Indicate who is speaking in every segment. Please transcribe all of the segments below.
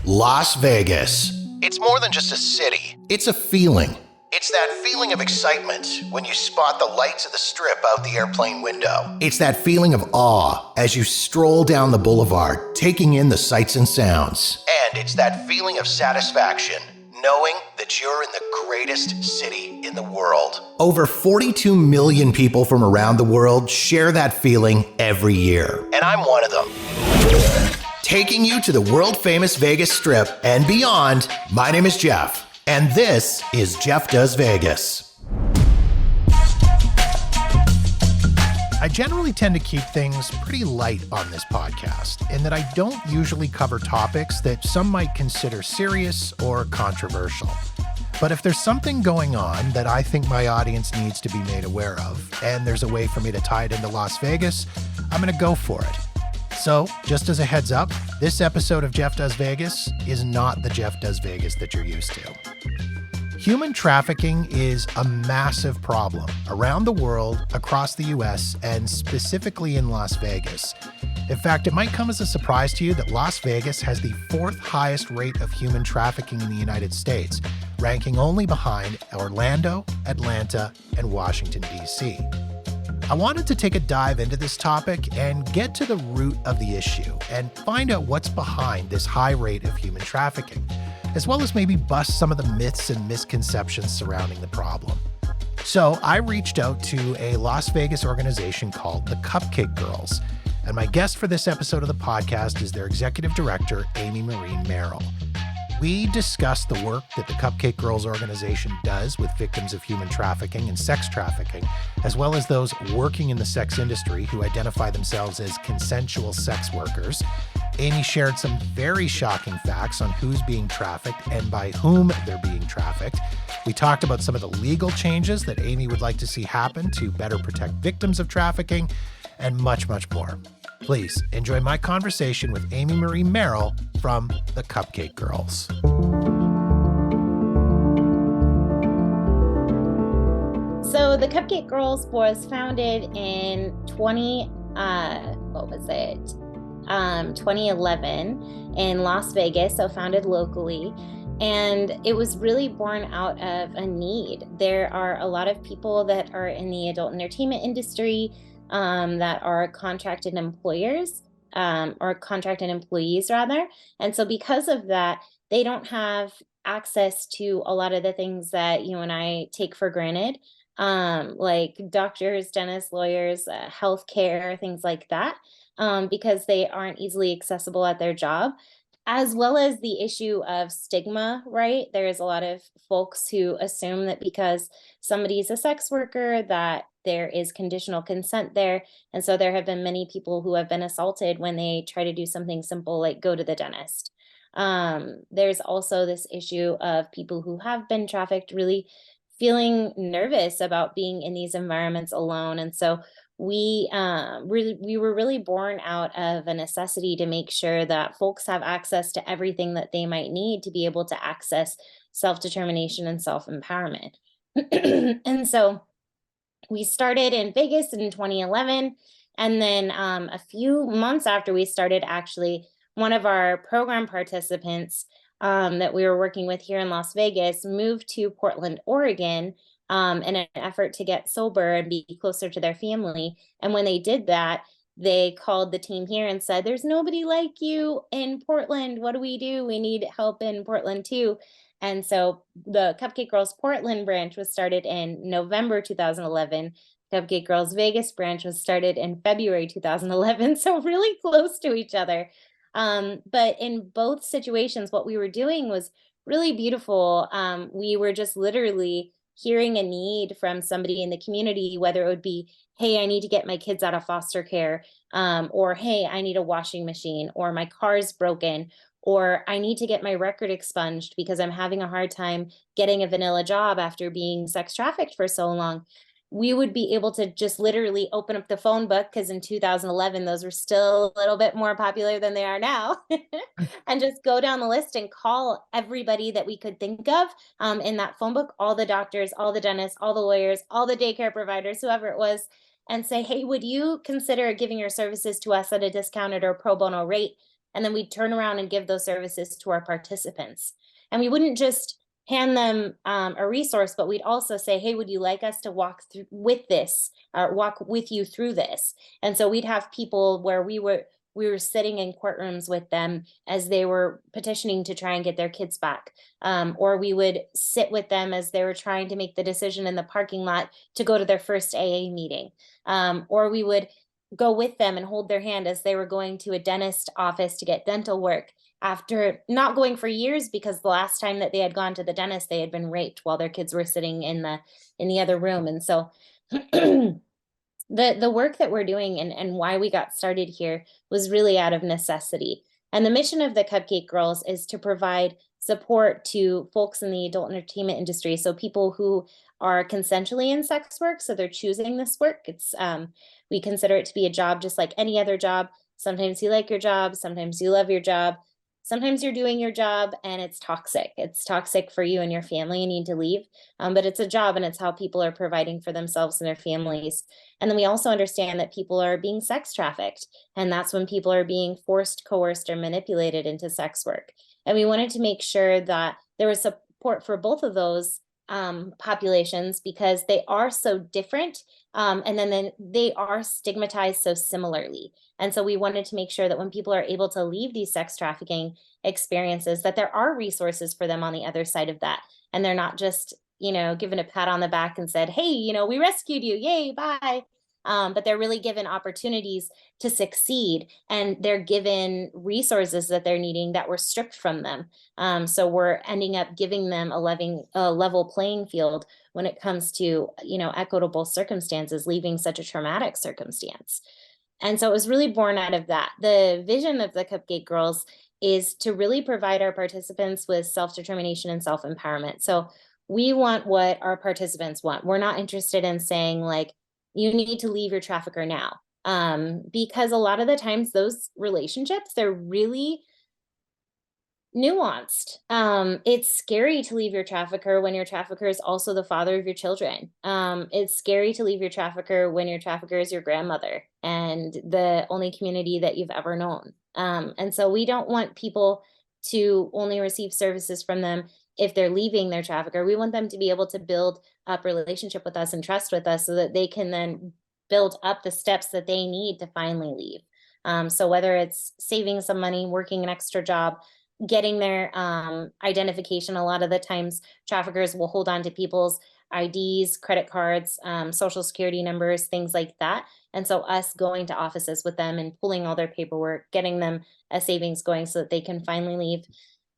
Speaker 1: Las Vegas. It's more than just a city. It's a feeling. It's that feeling of excitement when you spot the lights of the strip out the airplane window. It's that feeling of awe as you stroll down the boulevard, taking in the sights and sounds. And it's that feeling of satisfaction, knowing that you're in the greatest city in the world. Over 42 million people from around the world share that feeling every year, and I'm one of them. Taking you to the world-famous Vegas Strip and beyond, my name is Jeff, and this is Jeff Does Vegas. I generally tend to keep things pretty light on this podcast, in that I don't usually cover topics that some might consider serious or controversial. But if there's something going on that I think my audience needs to be made aware of, and there's a way for me to tie it into Las Vegas, I'm going to go for it. So, just as a heads up, this episode of Jeff Does Vegas is not the Jeff Does Vegas that you're used to. Human trafficking is a massive problem around the world, across the US, and specifically in Las Vegas. In fact, it might come as a surprise to you that Las Vegas has the fourth highest rate of human trafficking in the United States, ranking only behind Orlando, Atlanta, and Washington, D.C. I wanted to take a dive into this topic and get to the root of the issue and find out what's behind this high rate of human trafficking, as well as maybe bust some of the myths and misconceptions surrounding the problem. So I reached out to a Las Vegas organization called the Cupcake Girls, and my guest for this episode of the podcast is their executive director, Amy Marie Merrill. We discussed the work that the Cupcake Girls organization does with victims of human trafficking and sex trafficking, as well as those working in the sex industry who identify themselves as consensual sex workers. Amy shared some very shocking facts on who's being trafficked and by whom they're being trafficked. We talked about some of the legal changes that Amy would like to see happen to better protect victims of trafficking, and much, much more. Please enjoy my conversation with Amy Marie Merrill from the Cupcake Girls.
Speaker 2: So the Cupcake Girls was founded in 2011 in Las Vegas, so founded locally. And it was really born out of a need. There are a lot of people that are in the adult entertainment industry that are contracted employers or contracted employees rather. And so because of that, they don't have access to a lot of the things that you and I take for granted, like doctors, dentists, lawyers, healthcare, things like that, because they aren't easily accessible at their job, as well as the issue of stigma, right? There's a lot of folks who assume that because somebody's a sex worker, that there is conditional consent there. And so there have been many people who have been assaulted when they try to do something simple like go to the dentist. There's also this issue of people who have been trafficked really feeling nervous about being in these environments alone. And so we were really born out of a necessity to make sure that folks have access to everything that they might need to be able to access self-determination and self-empowerment. And so we started in Vegas in 2011. And then a few months after we started, actually, one of our program participants that we were working with here in Las Vegas moved to Portland, Oregon, in an effort to get sober and be closer to their family. And when they did that, they called the team here and said, "There's nobody like you in Portland. What do? We need help in Portland too." And so the Cupcake Girls Portland branch was started in November 2011. Cupcake Girls Vegas branch was started in February 2011. So really close to each other. But in both situations, what we were doing was really beautiful. We were just literally hearing a need from somebody in the community, whether it would be, "Hey, I need to get my kids out of foster care," or "Hey, I need a washing machine," or "My car's broken," or "I need to get my record expunged because I'm having a hard time getting a vanilla job after being sex trafficked for so long." We would be able to just literally open up the phone book, because in 2011, those were still a little bit more popular than they are now, and just go down the list and call everybody that we could think of in that phone book, all the doctors, all the dentists, all the lawyers, all the daycare providers, whoever it was, and say, "Hey, would you consider giving your services to us at a discounted or pro bono rate And then we'd turn around and give those services to our participants. And we wouldn't just hand them a resource, but we'd also say, hey, would you like us to walk through with this, or walk with you through this? And so we'd have people where we were sitting in courtrooms with them as they were petitioning to try and get their kids back. Or we would sit with them as they were trying to make the decision in the parking lot to go to their first AA meeting. Or we would go with them and hold their hand as they were going to a dentist office to get dental work after not going for years, because the last time that they had gone to the dentist, they had been raped while their kids were sitting in the other room. And so the work that we're doing and why we got started here was really out of necessity. And the mission of the Cupcake Girls is to provide support to folks in the adult entertainment industry. So people who are consensually in sex work, so they're choosing this work. It's we consider it to be a job just like any other job. Sometimes you like your job, sometimes you love your job. Sometimes you're doing your job and it's toxic. It's toxic for you and your family. You need to leave. But it's a job, and it's how people are providing for themselves and their families. And then we also understand that people are being sex trafficked. And that's when people are being forced, coerced, or manipulated into sex work. And we wanted to make sure that there was support for both of those populations, because they are so different. And then they are stigmatized so similarly. And so we wanted to make sure that when people are able to leave these sex trafficking experiences, that there are resources for them on the other side of that. And they're not just, given a pat on the back and said, hey, we rescued you, yay, bye. But they're really given opportunities to succeed, and they're given resources that they're needing that were stripped from them. So we're ending up giving them a level playing field when it comes to, equitable circumstances, leaving such a traumatic circumstance. And so it was really born out of that. The vision of the Cupcake Girls is to really provide our participants with self-determination and self-empowerment. So we want what our participants want. We're not interested in saying, like, you need to leave your trafficker now. Because a lot of the times those relationships, they're really nuanced. It's scary to leave your trafficker when your trafficker is also the father of your children. It's scary to leave your trafficker when your trafficker is your grandmother and the only community that you've ever known. And so we don't want people to only receive services from them if they're leaving their trafficker. We want them to be able to build up relationship with us and trust with us, so that they can then build up the steps that they need to finally leave. So whether it's saving some money, working an extra job, getting their identification. A lot of the times traffickers will hold on to people's IDs, credit cards, social security numbers, things like that. And so us going to offices with them and pulling all their paperwork, getting them a savings going so that they can finally leave.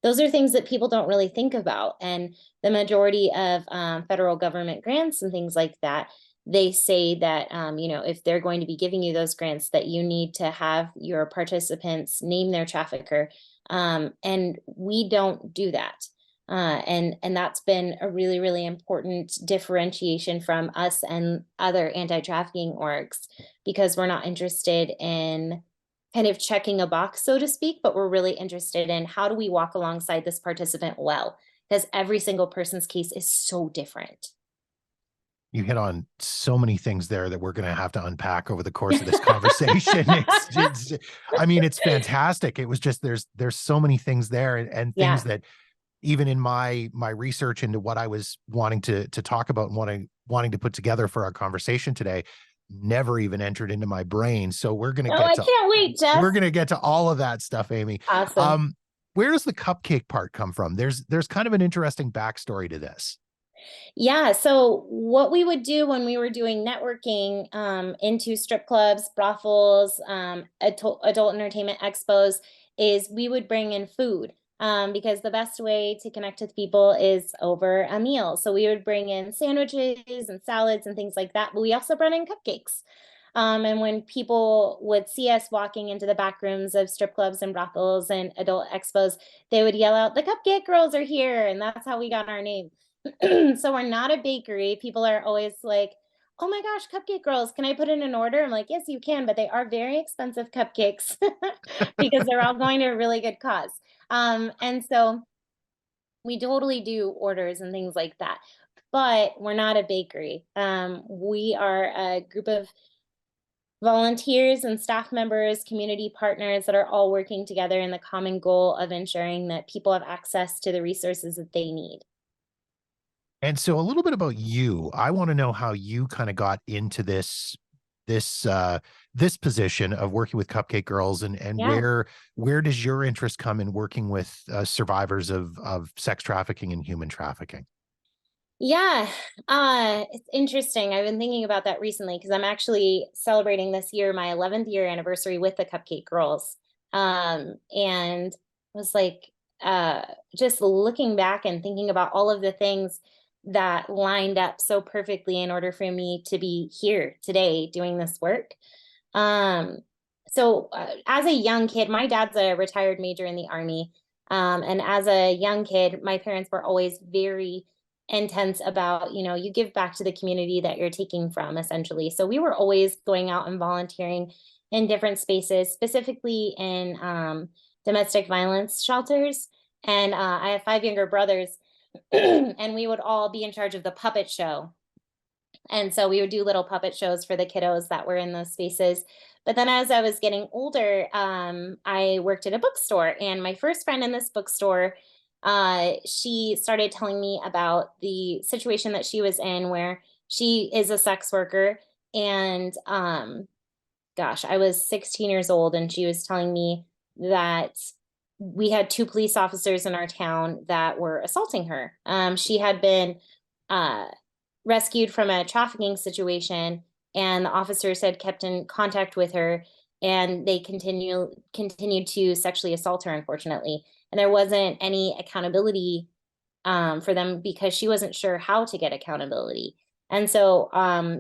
Speaker 2: Those are things that people don't really think about. And the majority of federal government grants and things like that, they say that, if they're going to be giving you those grants, that you need to have your participants name their trafficker. And we don't do that. And that's been a really, really important differentiation from us and other anti-trafficking orgs, because we're not interested in kind of checking a box, so to speak, but we're really interested in how do we walk alongside this participant well, because every single person's case is so different.
Speaker 1: You hit on so many things there that we're going to have to unpack over the course of this conversation. It's fantastic. It was just, there's so many things there, and things that even in my research into what I was wanting to talk about and wanting to put together for our conversation today, never even entered into my brain. So we're going to
Speaker 2: I can't wait, Jeff.
Speaker 1: We're going to get to all of that stuff, Amy.
Speaker 2: Awesome.
Speaker 1: Where does the cupcake part come from? There's kind of an interesting backstory to this.
Speaker 2: Yeah. So what we would do when we were doing networking into strip clubs, brothels, adult entertainment expos, is we would bring in food, because the best way to connect with people is over a meal. So we would bring in sandwiches and salads and things like that, but we also brought in cupcakes. And when people would see us walking into the back rooms of strip clubs and brothels and adult expos, they would yell out, "The Cupcake Girls are here." And that's how we got our name. So we're not a bakery. People are always like, "Oh my gosh, Cupcake Girls, can I put in an order?" I'm like, "Yes, you can," but they are very expensive cupcakes because they're all going to a really good cause. And so we totally do orders and things like that, but we're not a bakery. We are a group of volunteers and staff members, community partners that are all working together in the common goal of ensuring that people have access to the resources that they need.
Speaker 1: And so a little bit about you. I want to know how you kind of got into this this position of working with Cupcake Girls, and
Speaker 2: Yeah.
Speaker 1: where does your interest come in working with survivors of sex trafficking and human trafficking?
Speaker 2: Yeah, it's interesting. I've been thinking about that recently because I'm actually celebrating this year my 11th year anniversary with the Cupcake Girls. And was like, uh, just looking back and thinking about all of the things that lined up so perfectly in order for me to be here today doing this work. Um, as a young kid, my dad's a retired major in the Army. And as a young kid, my parents were always very intense about, you give back to the community that you're taking from, essentially. So we were always going out and volunteering in different spaces, specifically in domestic violence shelters. And I have five younger brothers, and we would all be in charge of the puppet show. And so we would do little puppet shows for the kiddos that were in those spaces. But then as I was getting older, I worked at a bookstore. And my first friend in this bookstore, she started telling me about the situation that she was in where she is a sex worker. And gosh, I was 16 years old, and she was telling me that we had two police officers in our town that were assaulting her. She had been uh, rescued from a trafficking situation, and the officers had kept in contact with her, and they continued to sexually assault her, unfortunately. And there wasn't any accountability for them because she wasn't sure how to get accountability. And so,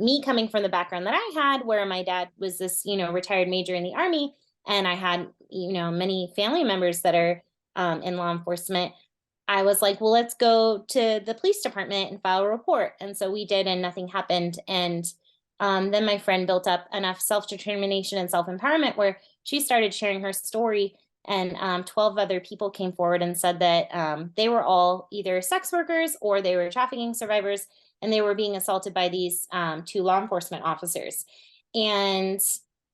Speaker 2: me coming from the background that I had, where my dad was this, retired major in the Army, and I had, many family members that are in law enforcement, I was like, well, let's go to the police department and file a report. And so we did, and nothing happened. And then my friend built up enough self determination and self empowerment where she started sharing her story. And 12 other people came forward and said that they were all either sex workers or they were trafficking survivors, and they were being assaulted by these two law enforcement officers. And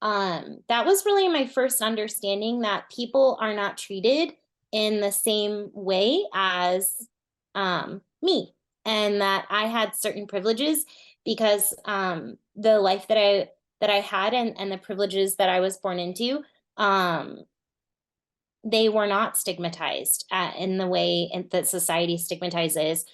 Speaker 2: that was really my first understanding that people are not treated in the same way as me, and that I had certain privileges because the life that I had, and the privileges that I was born into, um, they were not stigmatized in the way that society stigmatizes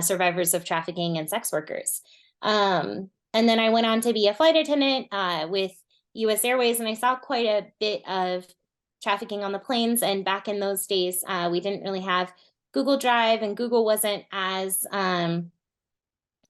Speaker 2: survivors of trafficking and sex workers. And then I went on to be a flight attendant with US Airways, and I saw quite a bit of trafficking on the planes. And back in those days, we didn't really have Google Drive, and Google wasn't as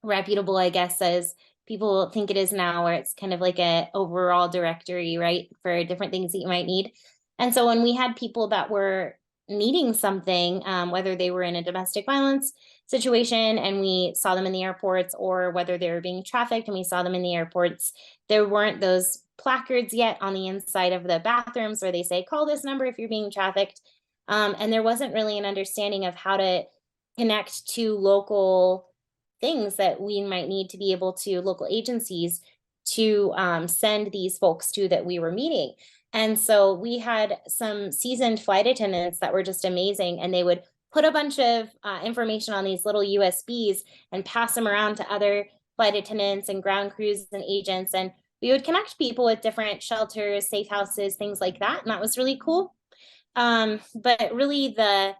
Speaker 2: reputable, I guess, as people think it is now, where it's kind of like a overall directory, right, for different things that you might need. And so when we had people that were needing something, whether they were in a domestic violence situation and we saw them in the airports, or whether they were being trafficked and we saw them in the airports, there weren't those placards yet on the inside of the bathrooms where they say, call this number if you're being trafficked. And there wasn't really an understanding of how to connect to local things that we might need to be able to, local agencies, to send these folks to that we were meeting. And so we had some seasoned flight attendants that were just amazing, and they would put a bunch of information on these little USBs and pass them around to other flight attendants and ground crews and agents. And we would connect people with different shelters, safe houses, things like that. And that was really cool. But really, the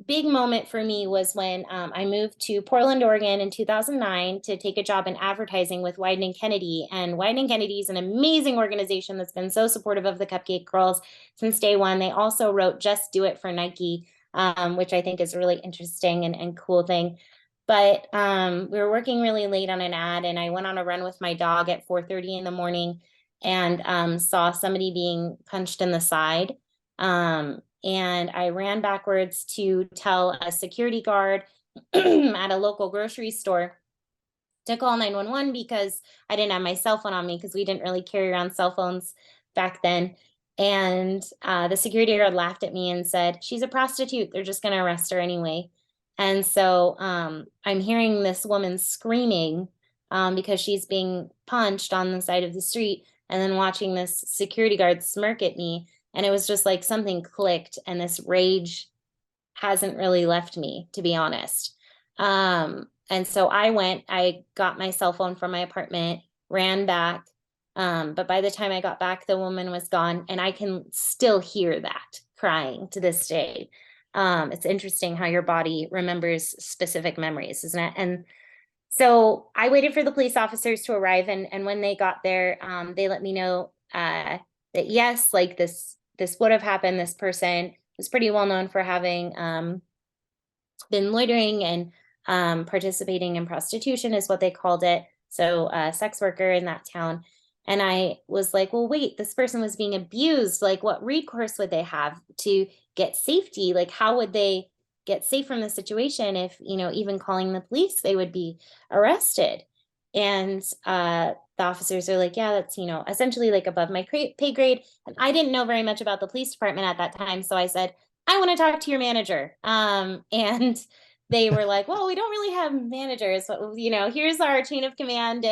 Speaker 2: big moment for me was when I moved to Portland, Oregon in 2009 to take a job in advertising with Wieden & Kennedy. And Wieden & Kennedy is an amazing organization that's been so supportive of the Cupcake Girls since day one. They also wrote Just Do It for Nike, which I think is a really interesting and cool thing. But we were working really late on an ad, and I went on a run with my dog at 4:30 in the morning and saw somebody being punched in the side. And I ran backwards to tell a security guard at a local grocery store to call 911 because I didn't have my cell phone on me, because we didn't really carry around cell phones back then. And the security guard laughed at me and said, she's a prostitute. They're just going to arrest her anyway. And so I'm hearing this woman screaming because she's being punched on the side of the street. and then watching this security guard smirk at me. And it was just like something clicked, and this rage hasn't really left me, to be honest. And so I got my cell phone from my apartment, ran back. But by the time I got back, the woman was gone, and I can still hear that crying to this day. It's interesting how your body remembers specific memories, isn't it? And so I waited for the police officers to arrive, and when they got there, they let me know that yes, like this would have happened. This person was pretty well known for having been loitering and participating in prostitution, is what they called it. So a sex worker in that town. And I was like, well, wait, this person was being abused. Like, what recourse would they have to get safety? Like, how would they get safe from the situation if, even calling the police, they would be arrested? And the officers are like, yeah, that's, essentially like above my pay grade. And I didn't know very much about the police department at that time. So I said, I want to talk to your manager. And they were like, well, we don't really have managers, but, here's our chain of command.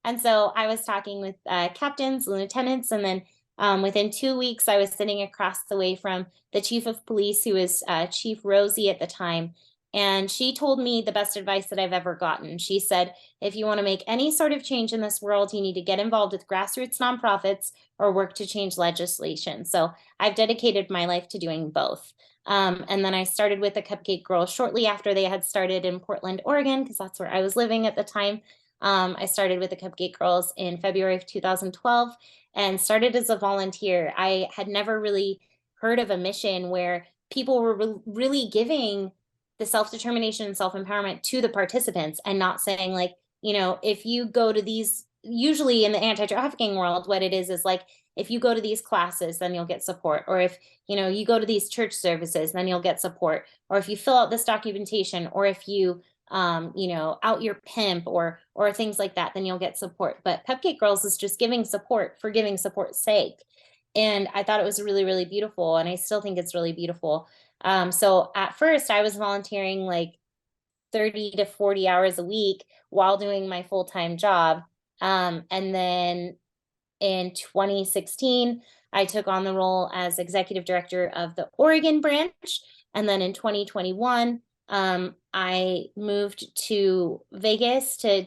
Speaker 2: And so I was talking with captains, lieutenants, and then within 2 weeks, I was sitting across the way from the chief of police, who was Chief Rosie at the time. And she told me the best advice that I've ever gotten. She said, if you want to make any sort of change in this world, you need to get involved with grassroots nonprofits or work to change legislation. So I've dedicated my life to doing both. And then I started with the Cupcake Girls shortly after they had started in Portland, Oregon, because that's where I was living at the time. I started with the Cupcake Girls in February of 2012 and started as a volunteer. I had never really heard of a mission where people were really giving the self-determination and self-empowerment to the participants, and not saying like, if you go to these, usually in the anti-trafficking world, what it is like, if you go to these classes, then you'll get support. Or if, you go to these church services, then you'll get support. Or if you fill out this documentation, or if you, out your pimp or things like that, then you'll get support. But Cupcake Girls is just giving support for giving support's sake. And I thought it was really, really beautiful. And I still think it's really beautiful. So at first I was volunteering like 30 to 40 hours a week while doing my full-time job. And then in 2016, I took on the role as executive director of the Oregon branch. And then in 2021, I moved to Vegas to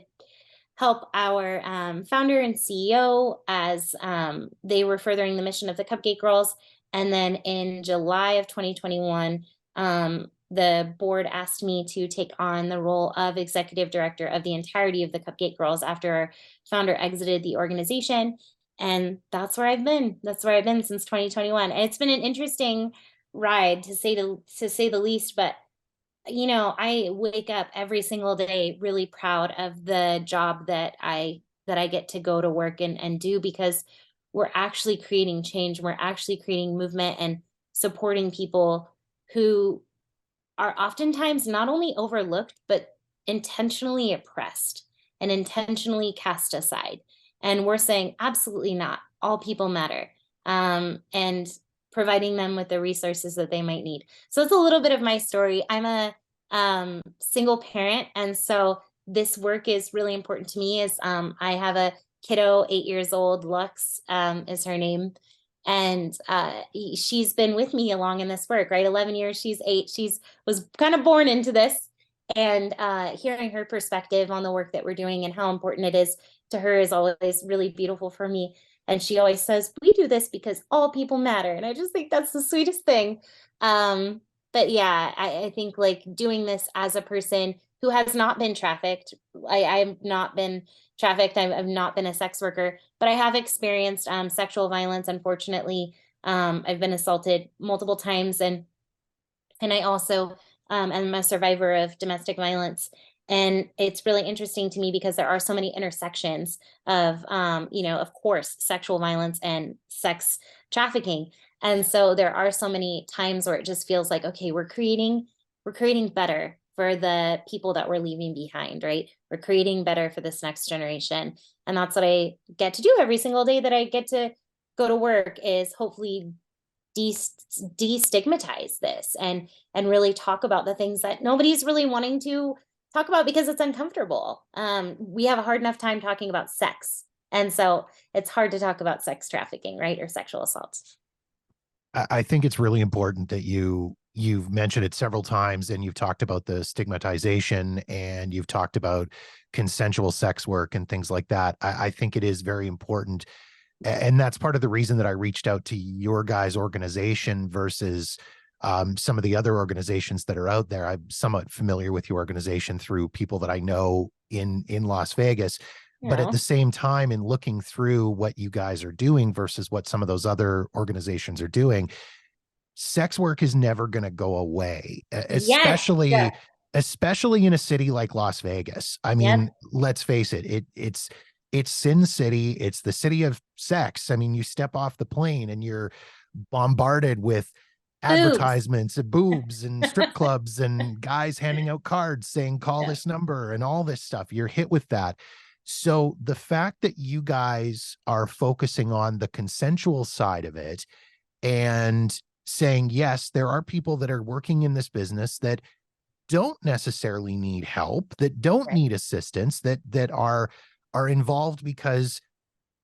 Speaker 2: help our founder and CEO as they were furthering the mission of the Cupcake Girls. And then in July of 2021, the board asked me to take on the role of executive director of the entirety of the Cupcake Girls after our founder exited the organization. And that's where I've been. That's where I've been since 2021. And it's been an interesting ride, to say the least. But I wake up every single day really proud of the job that I get to go to work and do, because we're actually creating change. We're actually creating movement and supporting people who are oftentimes not only overlooked, but intentionally oppressed and intentionally cast aside. And we're saying, absolutely not. All people matter. And providing them with the resources that they might need. So it's a little bit of my story. I'm a single parent. And so this work is really important to me. As I have a kiddo, 8 years old, Lux is her name. And she's been with me along in this work, right? 11 years, she's 8. She's was kind of born into this. And hearing her perspective on the work that we're doing and how important it is to her is always really beautiful for me. And she always says, we do this because all people matter. And I just think that's the sweetest thing. But yeah, I think like doing this as a person who has not been trafficked. I have not been trafficked. I've not been a sex worker, but I have experienced sexual violence. Unfortunately, I've been assaulted multiple times. And I also am a survivor of domestic violence. And it's really interesting to me because there are so many intersections of, of course, sexual violence and sex trafficking. And so there are so many times where it just feels like, okay, we're creating better for the people that we're leaving behind, right? We're creating better for this next generation. And that's what I get to do every single day that I get to go to work, is hopefully destigmatize this and really talk about the things that nobody's really wanting to talk about because it's uncomfortable. We have a hard enough time talking about sex, And so it's hard to talk about sex trafficking, right? Or sexual assault.
Speaker 1: I think it's really important that you've mentioned it several times, and you've talked about the stigmatization, and you've talked about consensual sex work and things like that. I think it is very important. And that's part of the reason that I reached out to your guys' organization versus some of the other organizations that are out there. I'm somewhat familiar with your organization through people that I know in Las Vegas.
Speaker 2: You
Speaker 1: But at the
Speaker 2: know,
Speaker 1: same time, in looking through what you guys are doing versus what some of those other organizations are doing, sex work is never going to go away,
Speaker 2: yes,
Speaker 1: especially in a city like Las Vegas. I mean,
Speaker 2: yep,
Speaker 1: let's face it, it's Sin City. It's the city of sex. I mean, you step off the plane and you're bombarded with
Speaker 2: boobs.
Speaker 1: advertisements of boobs and strip clubs and guys handing out cards saying call
Speaker 2: Yeah,
Speaker 1: this number and all this stuff. You're hit with that. So the fact that you guys are focusing on the consensual side of it and saying, yes, there are people that are working in this business that don't necessarily need help, that don't
Speaker 2: right,
Speaker 1: need assistance, that are involved because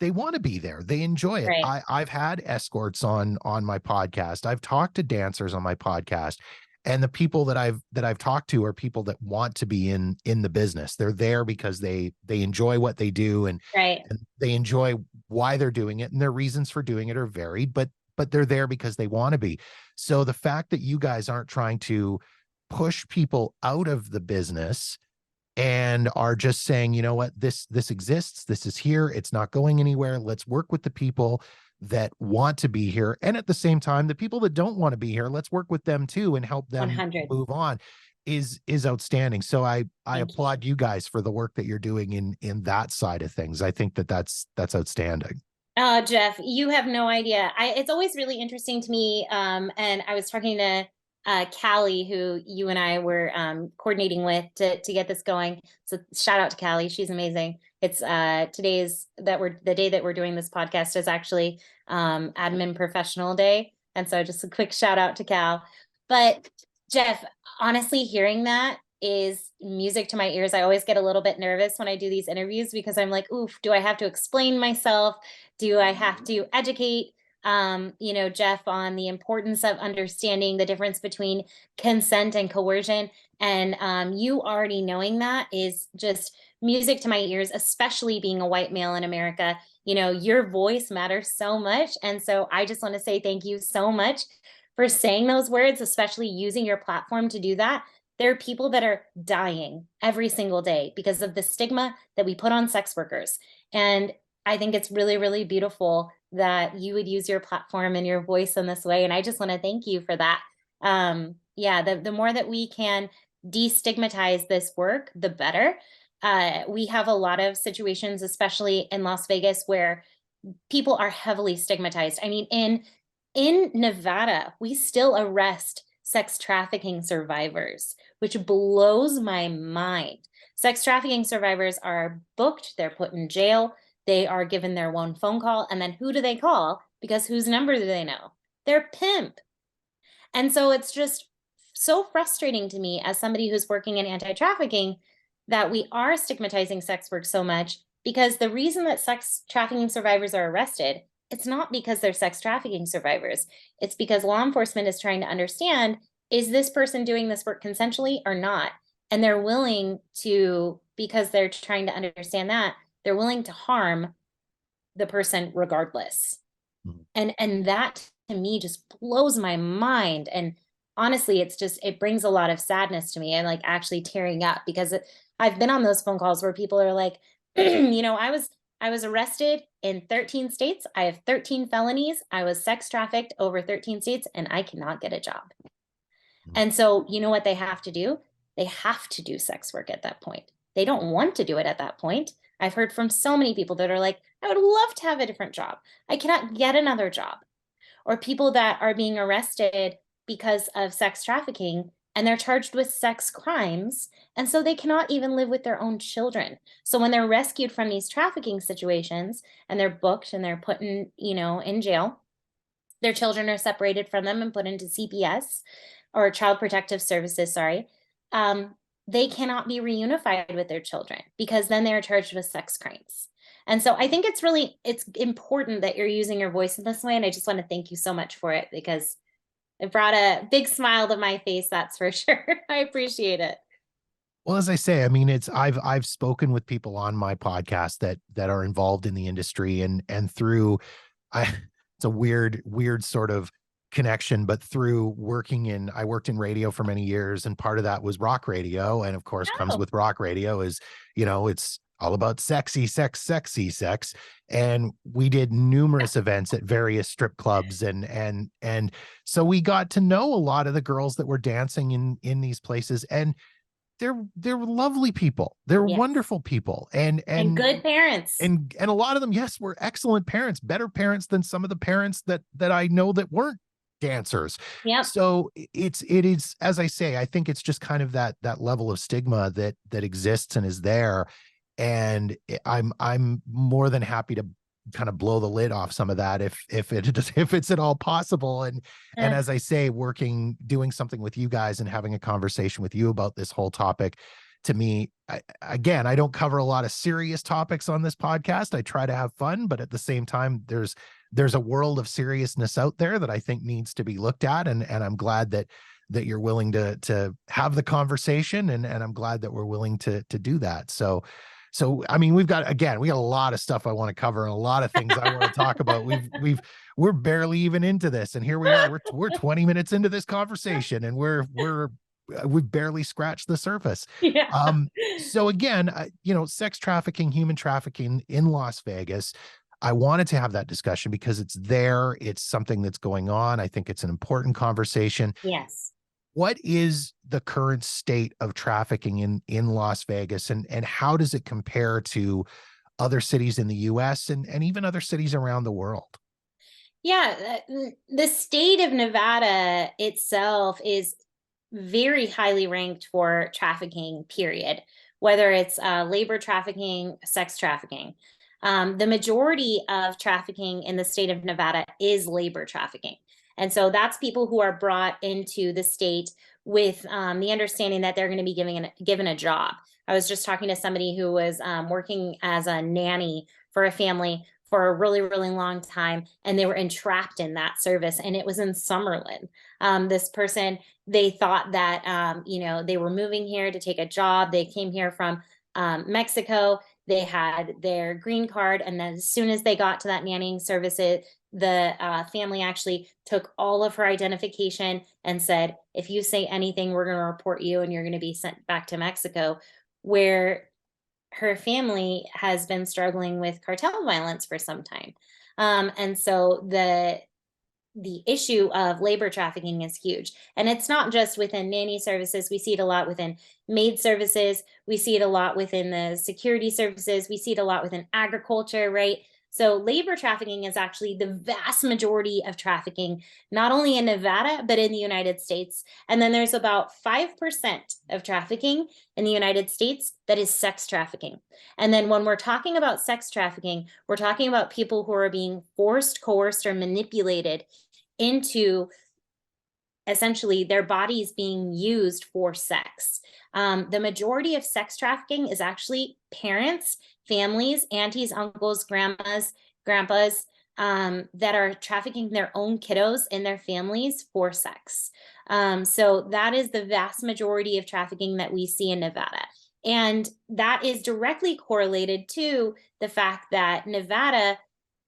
Speaker 1: they want to be there. They enjoy it.
Speaker 2: right.
Speaker 1: I've had escorts on my podcast. I've talked to dancers on my podcast. And the people that I've talked to are people that want to be in the business. They're there because they enjoy what they do,
Speaker 2: Right.
Speaker 1: and they enjoy why they're doing it, and their reasons for doing it are varied, but they're there because they want to be. So the fact that you guys aren't trying to push people out of the business and are just saying, you know what, this exists, this is here, it's not going anywhere, let's work with the people that want to be here, and at the same time the people that don't want to be here, let's work with them too and help them
Speaker 2: 100.
Speaker 1: move on, is outstanding. So I
Speaker 2: Thank you.
Speaker 1: applaud you guys for the work that you're doing in that side of things. I think that's outstanding.
Speaker 2: Oh, Jeff, you have no idea. It's always really interesting to me. And I was talking to Callie, who you and I were coordinating with to get this going. So shout out to Callie. She's amazing. It's today's that we're the day that we're doing this podcast is actually admin professional day. And so just a quick shout out to Cal. But Jeff, honestly, hearing that is music to my ears. I always get a little bit nervous when I do these interviews because I'm like, oof, do I have to explain myself? Do I have to educate, Jeff, on the importance of understanding the difference between consent and coercion? And you already knowing that is just music to my ears, especially being a white male in America. You know, your voice matters so much. And so I just want to say thank you so much for saying those words, especially using your platform to do that. There are people that are dying every single day because of the stigma that we put on sex workers. And I think it's really, really beautiful that you would use your platform and your voice in this way. And I just want to thank you for that. Yeah, the more that we can destigmatize this work, the better. We have a lot of situations, especially in Las Vegas, where people are heavily stigmatized. I mean, in Nevada, we still arrest sex trafficking survivors, which blows my mind. Sex trafficking survivors are booked, they're put in jail, they are given their one phone call, and then who do they call? Because whose number do they know? Their pimp. And so it's just so frustrating to me as somebody who's working in anti-trafficking that we are stigmatizing sex work so much, because the reason that sex trafficking survivors are arrested, it's not because they're sex trafficking survivors. It's because law enforcement is trying to understand, is this person doing this work consensually or not? And they're willing to, because they're trying to understand that, they're willing to harm the person regardless.
Speaker 1: Mhm.
Speaker 2: And that to me just blows my mind. And honestly, it brings a lot of sadness to me, and like actually tearing up, because I've been on those phone calls where people are like, I was arrested in 13 states. I have 13 felonies. I was sex trafficked over 13 states and I cannot get a job. And so, you know what they have to do? They have to do sex work at that point. They don't want to do it at that point. I've heard from so many people that are like, I would love to have a different job. I cannot get another job. Or people that are being arrested because of sex trafficking and they're charged with sex crimes. And so they cannot even live with their own children. So when they're rescued from these trafficking situations and they're booked and they're put in jail, their children are separated from them and put into CPS, or Child Protective Services, sorry. They cannot be reunified with their children because then they're charged with sex crimes. And so I think it's important that you're using your voice in this way. And I just want to thank you so much for it, because it brought a big smile to my face. That's for sure. I appreciate it.
Speaker 1: Well, as I say, I mean, I've spoken with people on my podcast that are involved in the industry, and through I it's a weird sort of connection, but through I worked in radio for many years, and part of that was rock radio. And of course, comes
Speaker 2: Oh,
Speaker 1: with rock radio is, it's all about sexy sex. And we did numerous events at various strip clubs, and so we got to know a lot of the girls that were dancing in these places. And they're lovely people. They're
Speaker 2: yes.
Speaker 1: wonderful people. And
Speaker 2: And
Speaker 1: and
Speaker 2: good parents.
Speaker 1: and a lot of them, yes, were excellent parents, better parents than some of the parents that I know that weren't dancers.
Speaker 2: Yep.
Speaker 1: So it is, as I say, I think it's just kind of that level of stigma that exists and is there. And I'm more than happy to kind of blow the lid off some of that if it's at all possible. And
Speaker 2: Uh,
Speaker 1: as I say, doing something with you guys and having a conversation with you about this whole topic, to me, again, I don't cover a lot of serious topics on this podcast. I try to have fun, but at the same time, there's a world of seriousness out there that I think needs to be looked at. And I'm glad that you're willing to have the conversation, and I'm glad that we're willing to do that. So I mean, we got a lot of stuff I want to cover and a lot of things I want to talk about. We're barely even into this, and here we are. We're 20 minutes into this conversation, and we've barely scratched the surface.
Speaker 2: yeah.
Speaker 1: So again, sex trafficking, human trafficking in Las Vegas. I wanted to have that discussion because it's there. It's something that's going on. I think it's an important conversation.
Speaker 2: Yes.
Speaker 1: What is the current state of trafficking in Las Vegas, and how does it compare to other cities in the US and even other cities around the world?
Speaker 2: Yeah, the state of Nevada itself is very highly ranked for trafficking, period, whether it's labor trafficking, sex trafficking. The majority of trafficking in the state of Nevada is labor trafficking. And so that's people who are brought into the state with the understanding that they're going to be given a job. I was just talking to somebody who was working as a nanny for a family for a really, really long time, and they were entrapped in that service. And it was in Summerlin. This person, they thought that, they were moving here to take a job. They came here from Mexico. They had their green card. And then as soon as they got to that nannying services, the family actually took all of her identification and said, if you say anything, we're going to report you and you're going to be sent back to Mexico, where her family has been struggling with cartel violence for some time. And so the issue of labor trafficking is huge. And it's not just within nanny services. We see it a lot within maid services. We see it a lot within the security services. We see it a lot within agriculture, right? So labor trafficking is actually the vast majority of trafficking, not only in Nevada, but in the United States. And then there's about 5% of trafficking in the United States that is sex trafficking. And then when we're talking about sex trafficking, we're talking about people who are being forced, coerced, or manipulated into essentially their bodies being used for sex. The majority of sex trafficking is actually parents, families, aunties, uncles, grandpas that are trafficking their own kiddos in their families for sex. So that is the vast majority of trafficking that we see in Nevada. And that is directly correlated to the fact that Nevada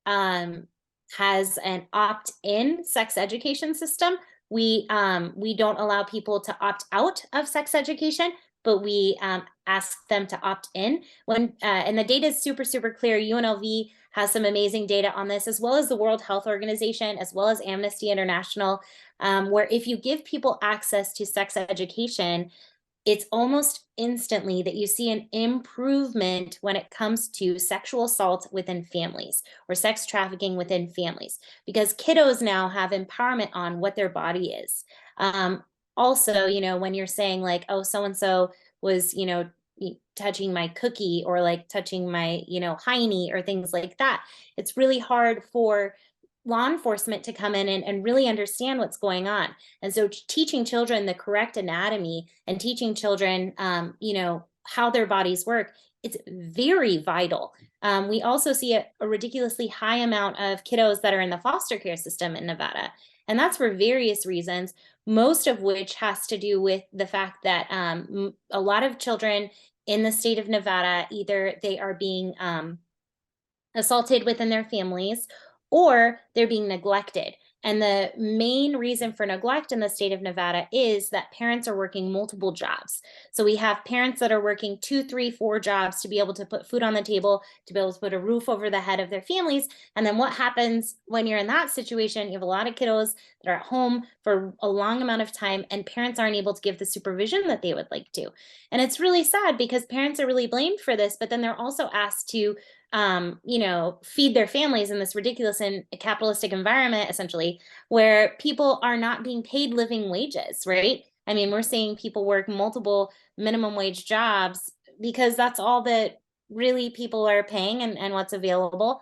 Speaker 2: has an opt-in sex education system. We don't allow people to opt out of sex education, but we ask them to opt in. And the data is super, super clear. UNLV has some amazing data on this, as well as the World Health Organization, as well as Amnesty International, where if you give people access to sex education, it's almost instantly that you see an improvement when it comes to sexual assault within families or sex trafficking within families, because kiddos now have empowerment on what their body is. Also, when you're saying like, oh, so-and-so was, touching my cookie or like touching my, hiney or things like that, it's really hard for law enforcement to come in and really understand what's going on. And so teaching children the correct anatomy and teaching children, how their bodies work it's very vital. We also see a ridiculously high amount of kiddos that are in the foster care system in Nevada. And that's for various reasons, most of which has to do with the fact that a lot of children in the state of Nevada, either they are being assaulted within their families or they're being neglected. And the main reason for neglect in the state of Nevada is that parents are working multiple jobs. So we have parents that are working 2, 3, 4 jobs to be able to put food on the table, to be able to put a roof over the head of their families. And then what happens when you're in that situation? You have a lot of kiddos that are at home for a long amount of time, and parents aren't able to give the supervision that they would like to. And it's really sad because parents are really blamed for this, but then they're also asked to feed their families in this ridiculous and capitalistic environment, essentially, where people are not being paid living wages, right? I mean, we're seeing people work multiple minimum wage jobs because that's all that really people are paying and what's available,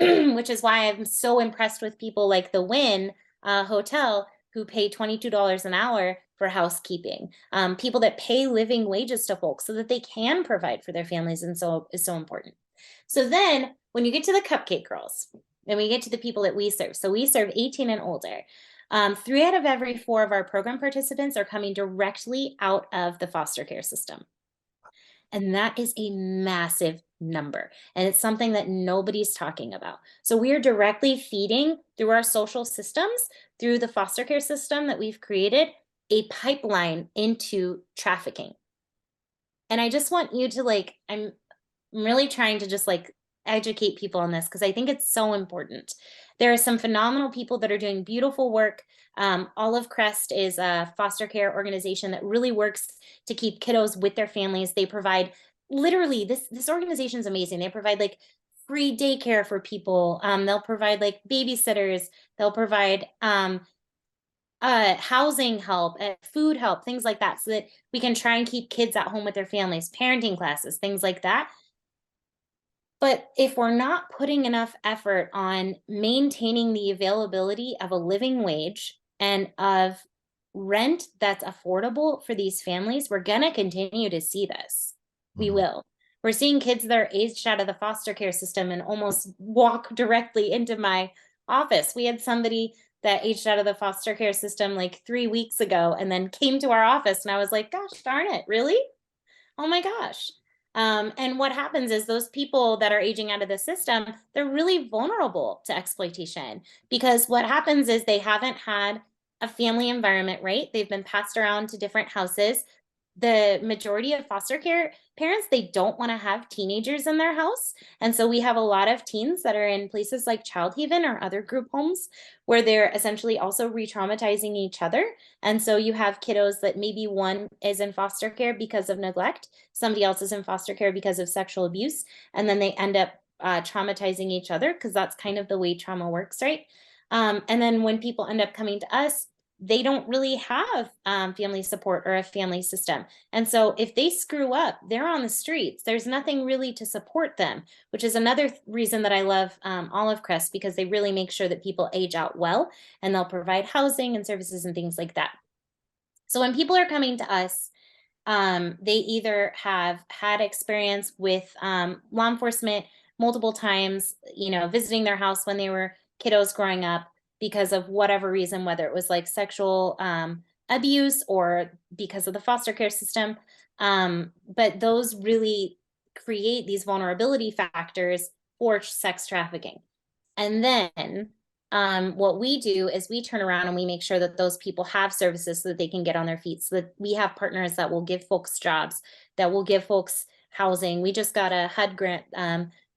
Speaker 2: which is why I'm so impressed with people like the Wynn Hotel who pay $22 an hour for housekeeping. People that pay living wages to folks so that they can provide for their families, and so is so important. So then when you get to the cupcake girls, and we get to the people that we serve, so we serve 18 and older. 3 out of every 4 of our program participants are coming directly out of the foster care system. And that is a massive number. And it's something that nobody's talking about. So we're directly feeding through our social systems, through the foster care system that we've created, a pipeline into trafficking. And I just want you to I'm really trying to just educate people on this because I think it's so important. There are some phenomenal people that are doing beautiful work. Olive Crest is a foster care organization that really works to keep kiddos with their families. They provide literally this organization is amazing. They provide free daycare for people. They'll provide babysitters. They'll provide housing help, food help, things like that, so that we can try and keep kids at home with their families, parenting classes, things like that. But if we're not putting enough effort on maintaining the availability of a living wage and of rent that's affordable for these families, we're going to continue to see this. We will. We're seeing kids that are aged out of the foster care system and almost walk directly into my office. We had somebody that aged out of the foster care system 3 weeks ago and then came to our office, and I was like, gosh darn it, really? Oh my gosh. And what happens is those people that are aging out of the system, they're really vulnerable to exploitation because what happens is they haven't had a family environment, right? They've been passed around to different houses. The majority of foster care parents, they don't want to have teenagers in their house. And so we have a lot of teens that are in places like Child Haven or other group homes where they're essentially also re-traumatizing each other. And so you have kiddos that maybe one is in foster care because of neglect, somebody else is in foster care because of sexual abuse, and then they end up traumatizing each other because that's kind of the way trauma works, right? And then when people end up coming to us, they don't really have family support or a family system. And so if they screw up, they're on the streets. There's nothing really to support them, which is another reason that I love Olive Crest, because they really make sure that people age out well, and they'll provide housing and services and things like that. So when people are coming to us, they either have had experience with law enforcement multiple times, visiting their house when they were kiddos growing up because of whatever reason, whether it was sexual abuse or because of the foster care system. But those really create these vulnerability factors for sex trafficking. And then what we do is we turn around and we make sure that those people have services so that they can get on their feet, so that we have partners that will give folks jobs, that will give folks housing. We just got a HUD grant.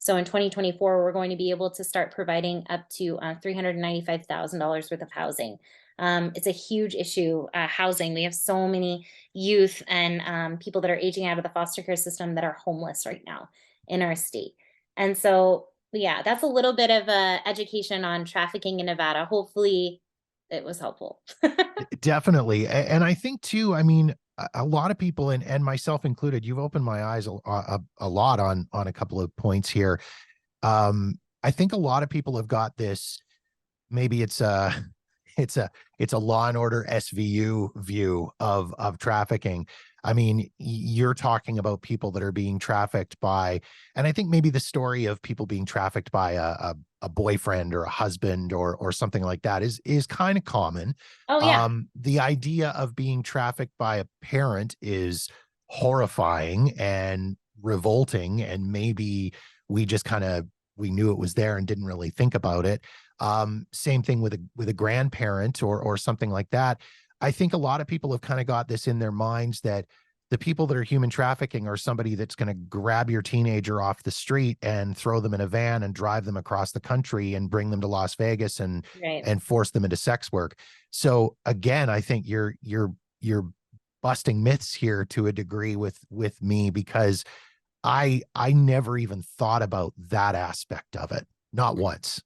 Speaker 2: So in 2024, we're going to be able to start providing up to $395,000 worth of housing. It's a huge issue, housing. We have so many youth and people that are aging out of the foster care system that are homeless right now in our state. And so, yeah, that's a little bit of education on trafficking in Nevada. Hopefully it was helpful.
Speaker 1: Definitely. And I think too, I mean, a lot of people, and myself included, you've opened my eyes a lot on a couple of points here. I think a lot of people have got this, maybe it's a Law and Order SVU view of trafficking. I mean, you're talking about people that are being trafficked by, and I think maybe the story of people being trafficked by a boyfriend or a husband or something like that is kind of common.
Speaker 2: Oh yeah.
Speaker 1: The idea of being trafficked by a parent is horrifying and revolting, and maybe we just kind of we knew it was there and didn't really think about it. Same thing with a grandparent or something like that. I think a lot of people have kind of got this in their minds that the people that are human trafficking are somebody that's going to grab your teenager off the street and throw them in a van and drive them across the country and bring them to Las Vegas
Speaker 2: Right.
Speaker 1: and force them into sex work. So again, I think you're busting myths here to a degree with me, because I never even thought about that aspect of it, not once.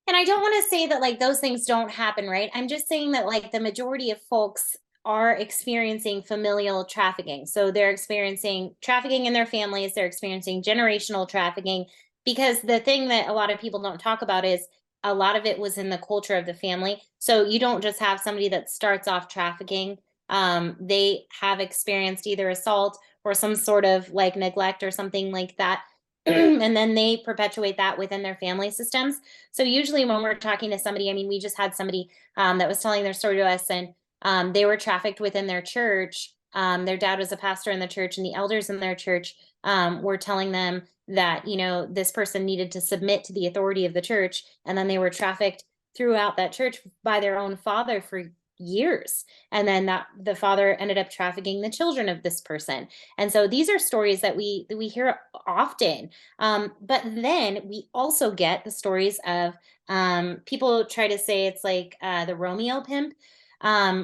Speaker 2: And I don't want to say that like those things don't happen, right? I'm just saying that like the majority of folks are experiencing familial trafficking. So they're experiencing trafficking in their families, they're experiencing generational trafficking, because the thing that a lot of people don't talk about is a lot of it was in the culture of the family. So you don't just have somebody that starts off trafficking. They have experienced either assault or some sort of like neglect or something like that. And then they perpetuate that within their family systems. So usually when we're talking to somebody, I mean, we just had somebody that was telling their story to us, and they were trafficked within their church. Their dad was a pastor in the church, and the elders in their church were telling them that, you know, this person needed to submit to the authority of the church. And then they were trafficked throughout that church by their own father for years. And then that the father ended up trafficking the children of this person. And so these are stories that we hear often. But then we also get the stories of people try to say it's like the Romeo pimp,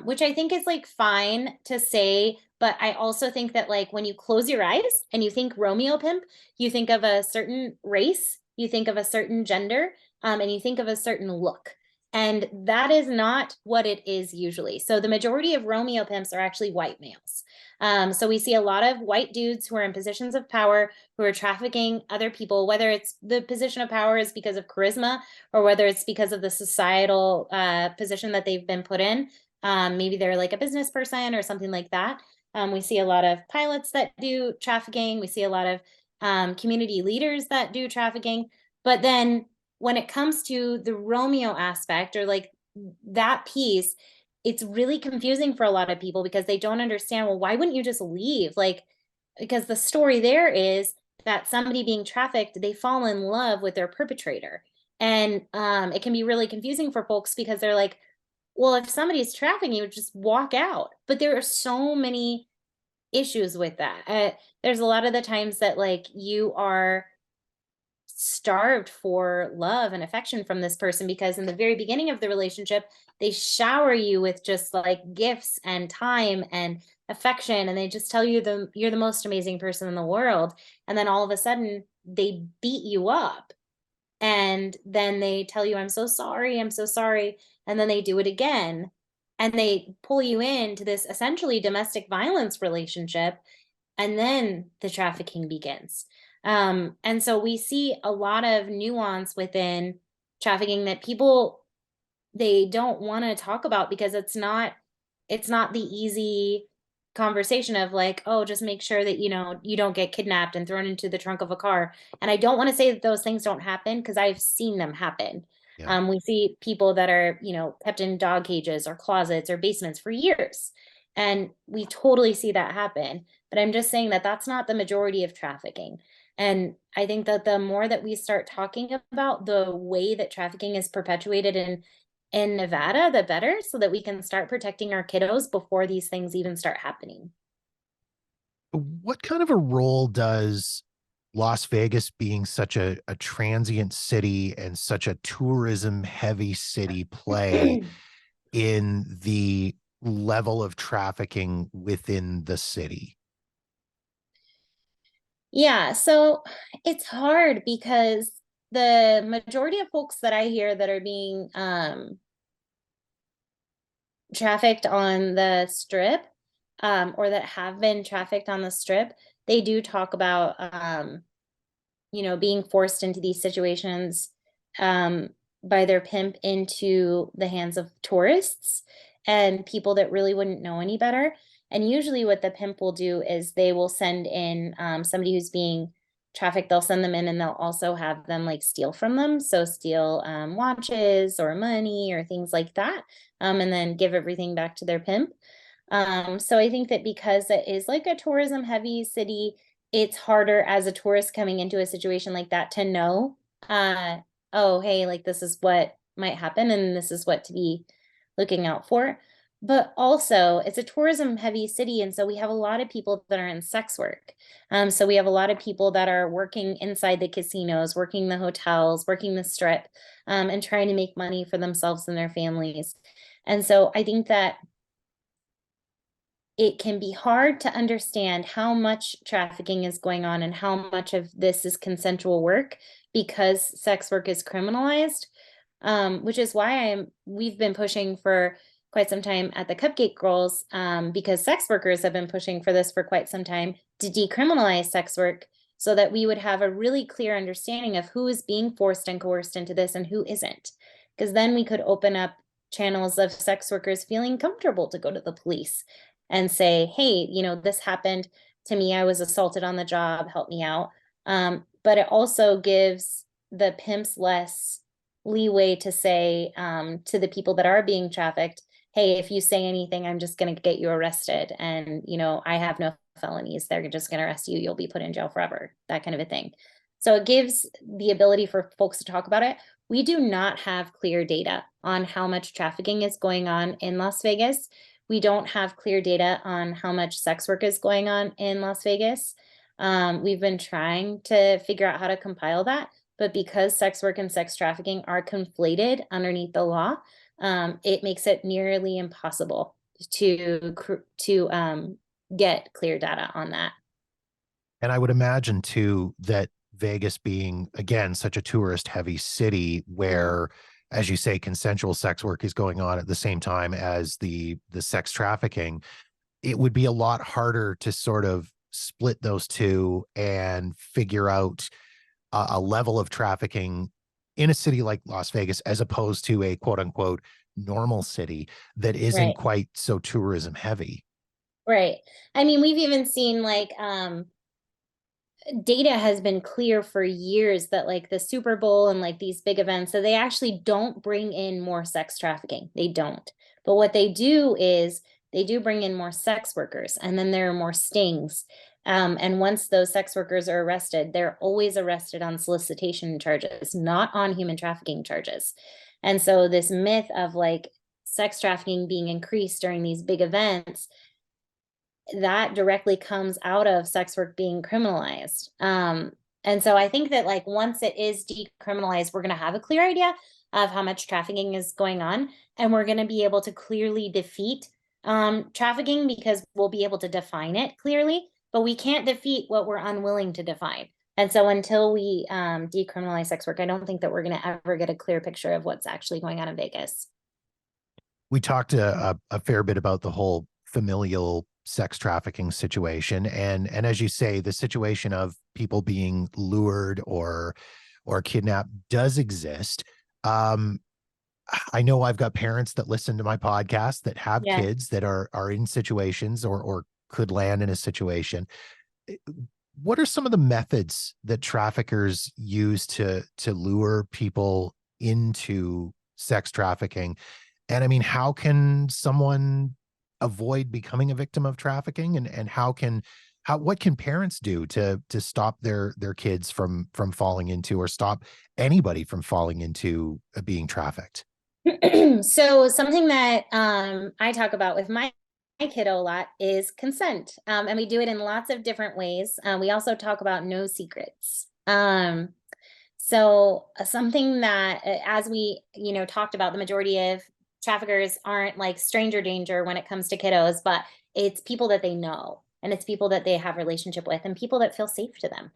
Speaker 2: which I think is like fine to say. But I also think that like when you close your eyes and you think Romeo pimp, you think of a certain race, you think of a certain gender, and you think of a certain look. And that is not what it is usually. So the majority of Romeo pimps are actually white males. So we see a lot of white dudes who are in positions of power who are trafficking other people, whether it's the position of power is because of charisma or whether it's because of the societal position that they've been put in. Maybe they're like a business person or something like that. We see a lot of pilots that do trafficking. We see a lot of community leaders that do trafficking. But then when it comes to the Romeo aspect or like that piece, it's really confusing for a lot of people because they don't understand, well, why wouldn't you just leave? Like, because the story there is that somebody being trafficked, they fall in love with their perpetrator. And it can be really confusing for folks because they're like, well, if somebody's trafficking you, just walk out. But there are so many issues with that. There's a lot of the times that like you are starved for love and affection from this person because in the very beginning of the relationship they shower you with just like gifts and time and affection, and they just tell you you're the most amazing person in the world, and then all of a sudden they beat you up, and then they tell you, I'm so sorry, I'm so sorry, and then they do it again, and they pull you into this essentially domestic violence relationship, and then the trafficking begins. And so we see a lot of nuance within trafficking that people they don't want to talk about because it's not the easy conversation of like, oh, just make sure that you know you don't get kidnapped and thrown into the trunk of a car. And I don't want to say that those things don't happen because I've seen them happen.
Speaker 1: Yeah.
Speaker 2: We see people that are, you know, kept in dog cages or closets or basements for years. And we totally see that happen. But I'm just saying that that's not the majority of trafficking. And I think that the more that we start talking about the way that trafficking is perpetuated in Nevada, the better, so that we can start protecting our kiddos before these things even start happening.
Speaker 1: What kind of a role does Las Vegas being such a transient city and such a tourism heavy city play in the level of trafficking within the city?
Speaker 2: Yeah, so it's hard because the majority of folks that I hear that are being trafficked on the strip, or that have been trafficked on the strip, they do talk about you know, being forced into these situations um, by their pimp into the hands of tourists and people that really wouldn't know any better. And usually what the pimp will do is they will send in somebody who's being trafficked. They'll send them in and they'll also have them like steal from them. So steal watches or money or things like that, and then give everything back to their pimp. So I think that because it is like a tourism heavy city, it's harder as a tourist coming into a situation like that to know, oh, hey, like this is what might happen and this is what to be looking out for. But also, it's a tourism heavy city. And so we have a lot of people that are in sex work. So we have a lot of people that are working inside the casinos, working the hotels, working the strip, and trying to make money for themselves and their families. And so I think that it can be hard to understand how much trafficking is going on and how much of this is consensual work because sex work is criminalized, which is why we've been pushing for quite some time at the Cupcake Girls, because sex workers have been pushing for this for quite some time to decriminalize sex work so that we would have a really clear understanding of who is being forced and coerced into this and who isn't. Because then we could open up channels of sex workers feeling comfortable to go to the police and say, hey, this happened to me. I was assaulted on the job. Help me out. But it also gives the pimps less leeway to say to the people that are being trafficked, hey, if you say anything, I'm just going to get you arrested. And, I have no felonies. They're just going to arrest you. You'll be put in jail forever, that kind of a thing. So it gives the ability for folks to talk about it. We do not have clear data on how much trafficking is going on in Las Vegas. We don't have clear data on how much sex work is going on in Las Vegas. We've been trying to figure out how to compile that, but because sex work and sex trafficking are conflated underneath the law, it makes it nearly impossible to get clear data on that.
Speaker 1: And I would imagine too that Vegas being, again, such a tourist heavy city where, as you say, consensual sex work is going on at the same time as the sex trafficking, it would be a lot harder to sort of split those two and figure out a level of trafficking in a city like Las Vegas, as opposed to a quote unquote normal city that isn't
Speaker 2: Right.
Speaker 1: quite so tourism heavy.
Speaker 2: Right. I mean, we've even seen like data has been clear for years that like the Super Bowl and like these big events, so they actually don't bring in more sex trafficking. They don't. But what they do is they do bring in more sex workers, and then there are more stings. And once those sex workers are arrested, they're always arrested on solicitation charges, not on human trafficking charges. And so this myth of like sex trafficking being increased during these big events, that directly comes out of sex work being criminalized. And so I think that like once it is decriminalized, we're going to have a clear idea of how much trafficking is going on, and we're going to be able to clearly defeat trafficking because we'll be able to define it clearly, but we can't defeat what we're unwilling to define. And so until we decriminalize sex work, I don't think that we're going to ever get a clear picture of what's actually going on in Vegas.
Speaker 1: We talked a fair bit about the whole familial sex trafficking situation, and as you say, the situation of people being lured or kidnapped does exist. I know I've got parents that listen to my podcast that have
Speaker 2: Yeah.
Speaker 1: kids that are in situations or could land in a situation. What are some of the methods that traffickers use to lure people into sex trafficking? And I mean, how can someone avoid becoming a victim of trafficking? And what can parents do to stop their kids from falling into, or stop anybody from falling into being trafficked?
Speaker 2: So something that I talk about with my kiddo a lot is consent. And we do it in lots of different ways. We also talk about no secrets. So something that, as we, talked about, the majority of traffickers aren't like stranger danger when it comes to kiddos, but it's people that they know, and it's people that they have relationship with, and people that feel safe to them.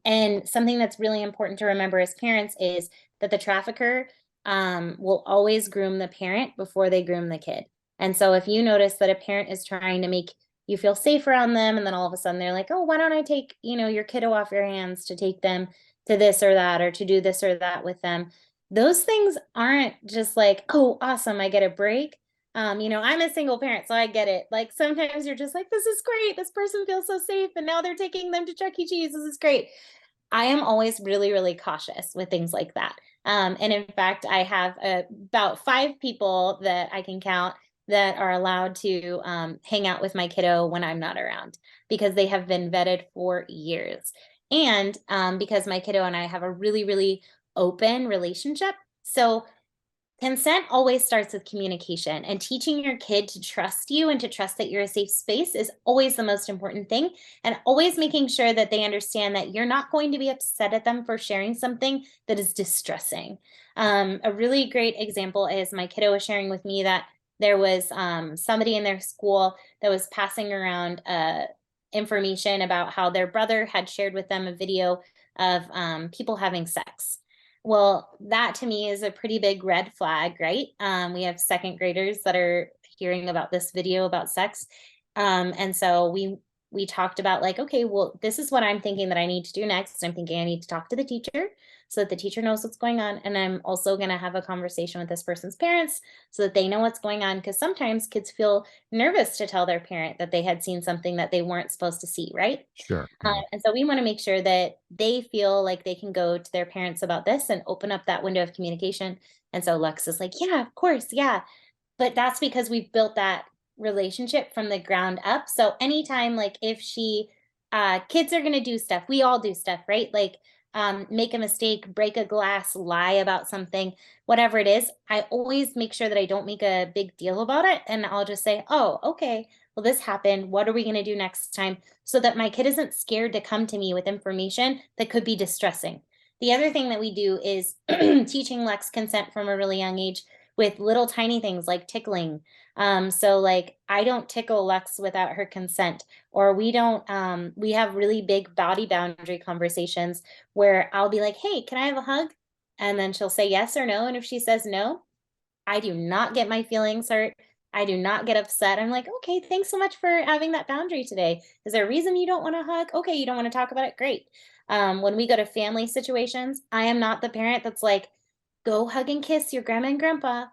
Speaker 2: And something that's really important to remember as parents is that the trafficker will always groom the parent before they groom the kid. And so if you notice that a parent is trying to make you feel safe around them, and then all of a sudden they're like, oh, why don't I take, your kiddo off your hands to take them to this or that, or to do this or that with them. Those things aren't just like, oh, awesome, I get a break. I'm a single parent, so I get it. Like sometimes you're just like, this is great. This person feels so safe. And now they're taking them to Chuck E. Cheese. This is great. I am always really, really cautious with things like that. And in fact, I have about 5 people that I can count that are allowed to hang out with my kiddo when I'm not around because they have been vetted for years. And because my kiddo and I have a really, really open relationship. So consent always starts with communication, and teaching your kid to trust you and to trust that you're a safe space is always the most important thing. And always making sure that they understand that you're not going to be upset at them for sharing something that is distressing. A really great example is my kiddo was sharing with me that there was somebody in their school that was passing around information about how their brother had shared with them a video of people having sex. Well, that to me is a pretty big red flag, right? We have second graders that are hearing about this video about sex. And so we talked about like, okay, well, this is what I'm thinking that I need to do next. I'm thinking I need to talk to the teacher so that the teacher knows what's going on. And I'm also going to have a conversation with this person's parents so that they know what's going on. Because sometimes kids feel nervous to tell their parent that they had seen something that they weren't supposed to see, right?
Speaker 1: Sure. Yeah.
Speaker 2: And so we want to make sure that they feel like they can go to their parents about this and open up that window of communication. And so Lex is like, yeah, of course, yeah. But that's because we've built that relationship from the ground up. So anytime, like if kids are going to do stuff, we all do stuff, right? Like make a mistake, break a glass, lie about something, whatever it is. I always make sure that I don't make a big deal about it. And I'll just say, oh, okay, well, this happened. What are we going to do next time? So that my kid isn't scared to come to me with information that could be distressing. The other thing that we do is teaching Lex consent from a really young age with little tiny things like tickling. So like I don't tickle Lex without her consent, or we don't, we have really big body boundary conversations where I'll be like, hey, can I have a hug? And then she'll say yes or no. And if she says no, I do not get my feelings hurt. I do not get upset. I'm like, okay, thanks so much for having that boundary today. Is there a reason you don't want to hug? Okay, you don't want to talk about it? Great. When we go to family situations, I am not the parent that's like, go hug and kiss your grandma and grandpa.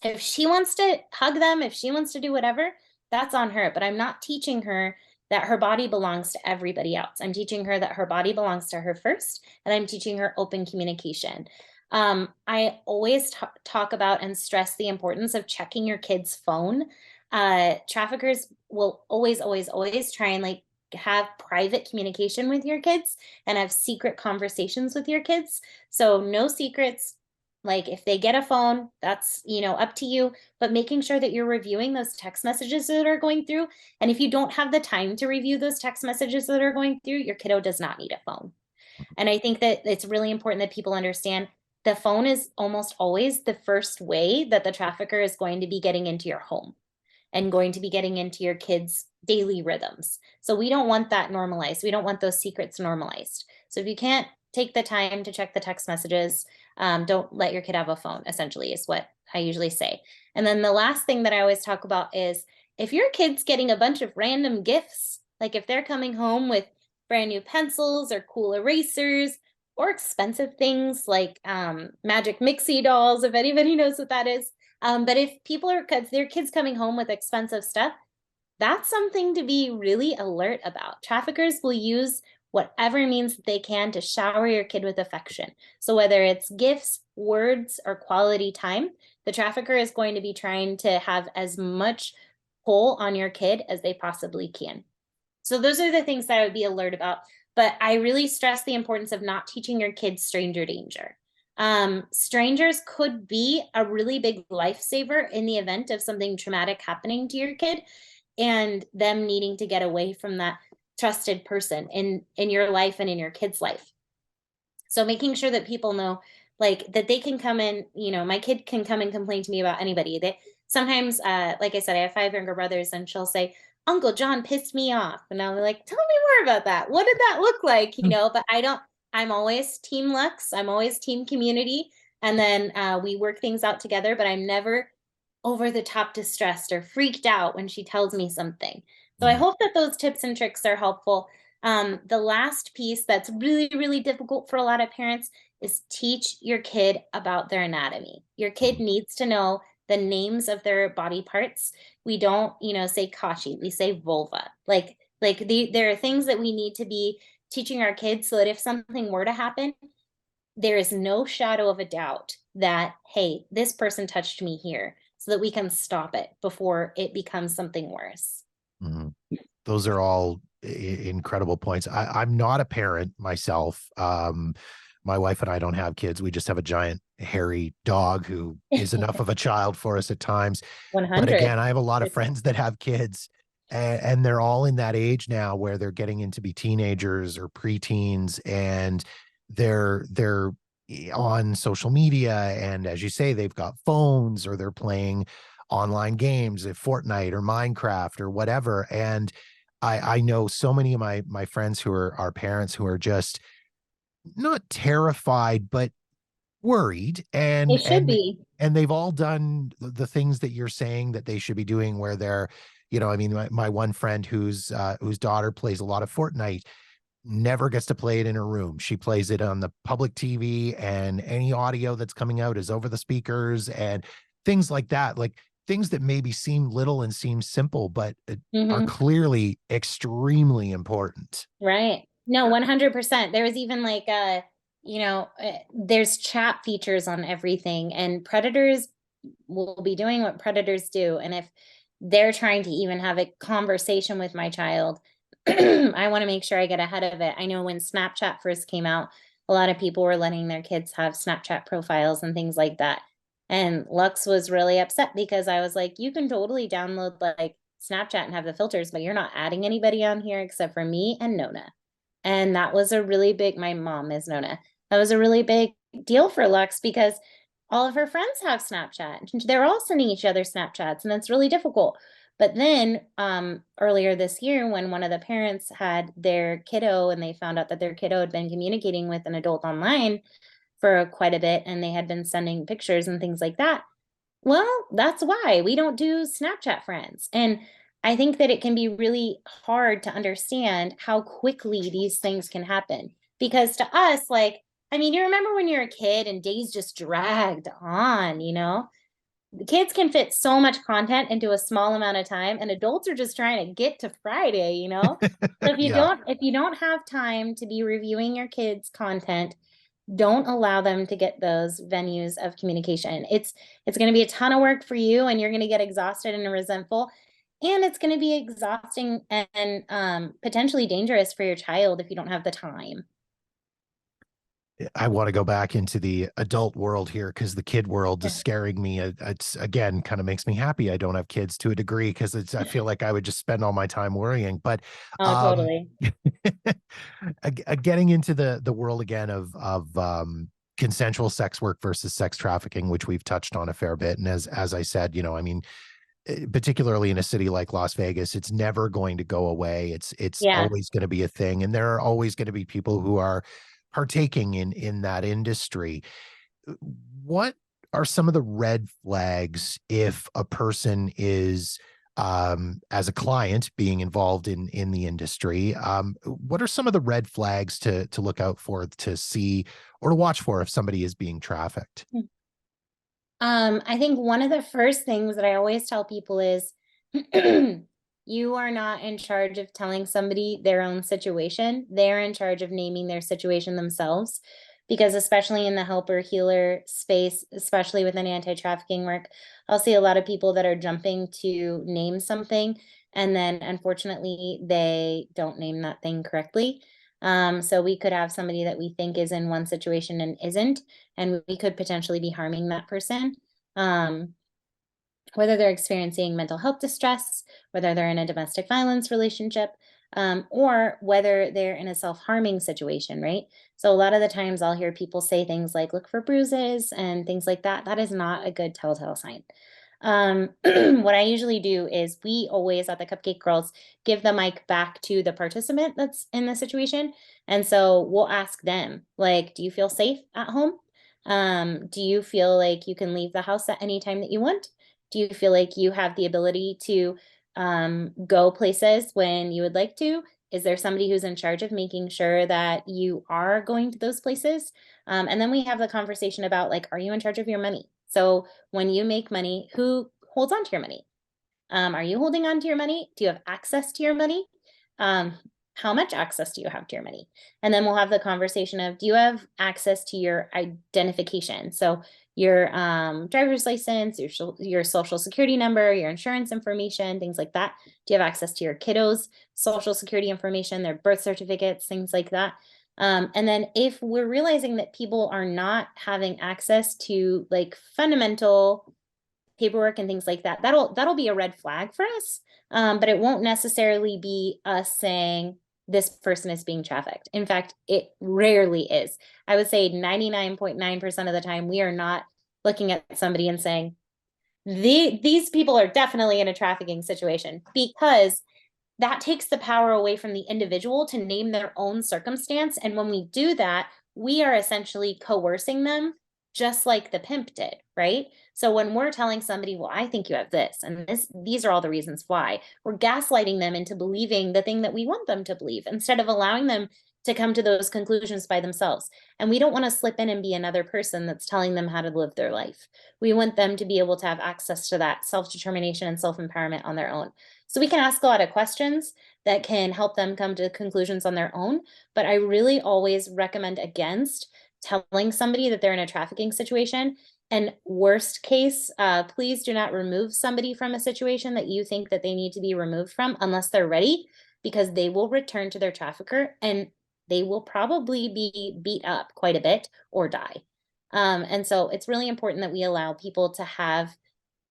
Speaker 2: If she wants to hug them, if she wants to do whatever, that's on her. But I'm not teaching her that her body belongs to everybody else. I'm teaching her that her body belongs to her first, and I'm teaching her open communication. I always talk about and stress the importance of checking your kid's phone. Traffickers will always, always, always try and like have private communication with your kids and have secret conversations with your kids. So no secrets, like if they get a phone, that's, up to you, but making sure that you're reviewing those text messages that are going through. And if you don't have the time to review those text messages that are going through, your kiddo does not need a phone. And I think that it's really important that people understand the phone is almost always the first way that the trafficker is going to be getting into your home and going to be getting into your kids' daily rhythms. So we don't want that normalized. We don't want those secrets normalized. So if you can't take the time to check the text messages, don't let your kid have a phone, essentially, is what I usually say. And then the last thing that I always talk about is if your kid's getting a bunch of random gifts, like if they're coming home with brand new pencils or cool erasers or expensive things like magic Mixie dolls, if anybody knows what that is. But if their kids coming home with expensive stuff, that's something to be really alert about. Traffickers will use whatever means that they can to shower your kid with affection. So whether it's gifts, words, or quality time, the trafficker is going to be trying to have as much pull on your kid as they possibly can. So those are the things that I would be alert about. But I really stress the importance of not teaching your kids stranger danger. Strangers could be a really big lifesaver in the event of something traumatic happening to your kid and them needing to get away from that trusted person in your life and in your kid's life. So making sure that people know like that they can come in, my kid can come and complain to me about anybody. They sometimes, like I said, I have 5 younger brothers and she'll say, Uncle John pissed me off. And I'm like, tell me more about that. What did that look like? But I'm always team Lux. I'm always team community. And then we work things out together, but I'm never over the top distressed or freaked out when she tells me something. So I hope that those tips and tricks are helpful. The last piece that's really, really difficult for a lot of parents is teach your kid about their anatomy. Your kid needs to know the names of their body parts. We don't, say kashi, we say vulva. There are things that we need to be teaching our kids so that if something were to happen, there is no shadow of a doubt that, hey, this person touched me here, so that we can stop it before it becomes something worse.
Speaker 1: Mhm. Those are all incredible points. I'm not a parent myself. My wife and I don't have kids. We just have a giant hairy dog who is enough of a child for us at times. But
Speaker 2: 100.
Speaker 1: again, I have a lot of friends that have kids, and they're all in that age now where they're getting into be teenagers or preteens, and they're on social media, and as you say, they've got phones or they're playing online games, Fortnite or Minecraft or whatever. And I know so many of my friends who are our parents who are just not terrified, but worried,
Speaker 2: It should be.
Speaker 1: and they've all done the things that you're saying that they should be doing, where they're, I mean, my one friend whose daughter plays a lot of Fortnite never gets to play it in her room. She plays it on the public TV, and any audio that's coming out is over the speakers and things like that. Like things that maybe seem little and seem simple, but are
Speaker 2: Hmm.
Speaker 1: clearly extremely important.
Speaker 2: Right. No, 100%. There was even there's chat features on everything, and predators will be doing what predators do. And if they're trying to even have a conversation with my child, I want to make sure I get ahead of it. I know when Snapchat first came out, a lot of people were letting their kids have Snapchat profiles and things like that. And Lux was really upset because I was like, you can totally download like Snapchat and have the filters, but you're not adding anybody on here except for me and Nona. And that was a really big, my mom is Nona. That was a really big deal for Lux because all of her friends have Snapchat. They're all sending each other Snapchats, and it's really difficult. But then earlier this year, when one of the parents had their kiddo and they found out that their kiddo had been communicating with an adult online for quite a bit, and they had been sending pictures and things like that. Well, that's why we don't do Snapchat friends. And I think that it can be really hard to understand how quickly these things can happen. Because to us, like, I mean, you remember when you're a kid and days just dragged on, The kids can fit so much content into a small amount of time, and adults are just trying to get to Friday. So if you
Speaker 1: Yeah.
Speaker 2: don't have time to be reviewing your kids' content, don't allow them to get those venues of communication. It's going to be a ton of work for you, and you're going to get exhausted and resentful, and it's going to be exhausting and potentially dangerous for your child if you don't have the time.
Speaker 1: I want to go back into the adult world here because the kid world is scaring me. It's again kind of makes me happy. I don't have kids to a degree because I feel like I would just spend all my time worrying. But
Speaker 2: Oh,
Speaker 1: um,
Speaker 2: totally.
Speaker 1: getting into the world again of consensual sex work versus sex trafficking, which we've touched on a fair bit. And as I said, I mean, particularly in a city like Las Vegas, it's never going to go away. It's
Speaker 2: Yeah.
Speaker 1: always going to be a thing, and there are always going to be people who are partaking in that industry. What are some of the red flags if a person is as a client being involved in the industry? What are some of the red flags to look out for, to see or to watch for if somebody is being trafficked?
Speaker 2: I think one of the first things that I always tell people is you are not in charge of telling somebody their own situation. They're in charge of naming their situation themselves. Because especially in the helper healer space, especially within anti-trafficking work, I'll see a lot of people that are jumping to name something, and then unfortunately they don't name that thing correctly. So we could have somebody that we think is in one situation and isn't, and we could potentially be harming that person. Um, whether they're experiencing mental health distress, whether they're in a domestic violence relationship, or whether they're in a self-harming situation, right? So a lot of the times I'll hear people say things like, look for bruises and things like that. That is not a good telltale sign. What I usually do is we always at the Cupcake Girls give the mic back to the participant that's in the situation. And so we'll ask them, like, do you feel safe at home? Do you feel like you can leave the house at any time that you want? Do you feel like you have the ability to go places when you would like to? Is there somebody who's in charge of making sure that you are going to those places? And then we have the conversation about, like, are you in charge of your money? So when you make money, who holds on to your money? Are you holding on to your money? Do you have access to your money? Um, how much access do you have to your money? And then we'll have the conversation of, do you have access to your identification? So your driver's license, your social security number, your insurance information, things like that. Do you have access to your kiddos' social security information, their birth certificates, things like that? And then if we're realizing that people are not having access to like fundamental paperwork and things like that, that'll be a red flag for us. But it won't necessarily be us saying this person is being trafficked. In fact, it rarely is. I would say 99.9% of the time, we are not looking at somebody and saying, these people are definitely in a trafficking situation, because that takes the power away from the individual to name their own circumstance. And when we do that, we are essentially coercing them, just like the pimp did, right? So when we're telling somebody, well, I think you have this, and these are all the reasons why, we're gaslighting them into believing the thing that we want them to believe, instead of allowing them to come to those conclusions by themselves. And we don't want to slip in and be another person that's telling them how to live their life. We want them to be able to have access to that self-determination and self-empowerment on their own. So we can ask a lot of questions that can help them come to conclusions on their own. But I really always recommend against telling somebody that they're in a trafficking situation. And worst case, please do not remove somebody from a situation that you think that they need to be removed from unless they're ready, because they will return to their trafficker and they will probably be beat up quite a bit or die. And so it's really important that we allow people to have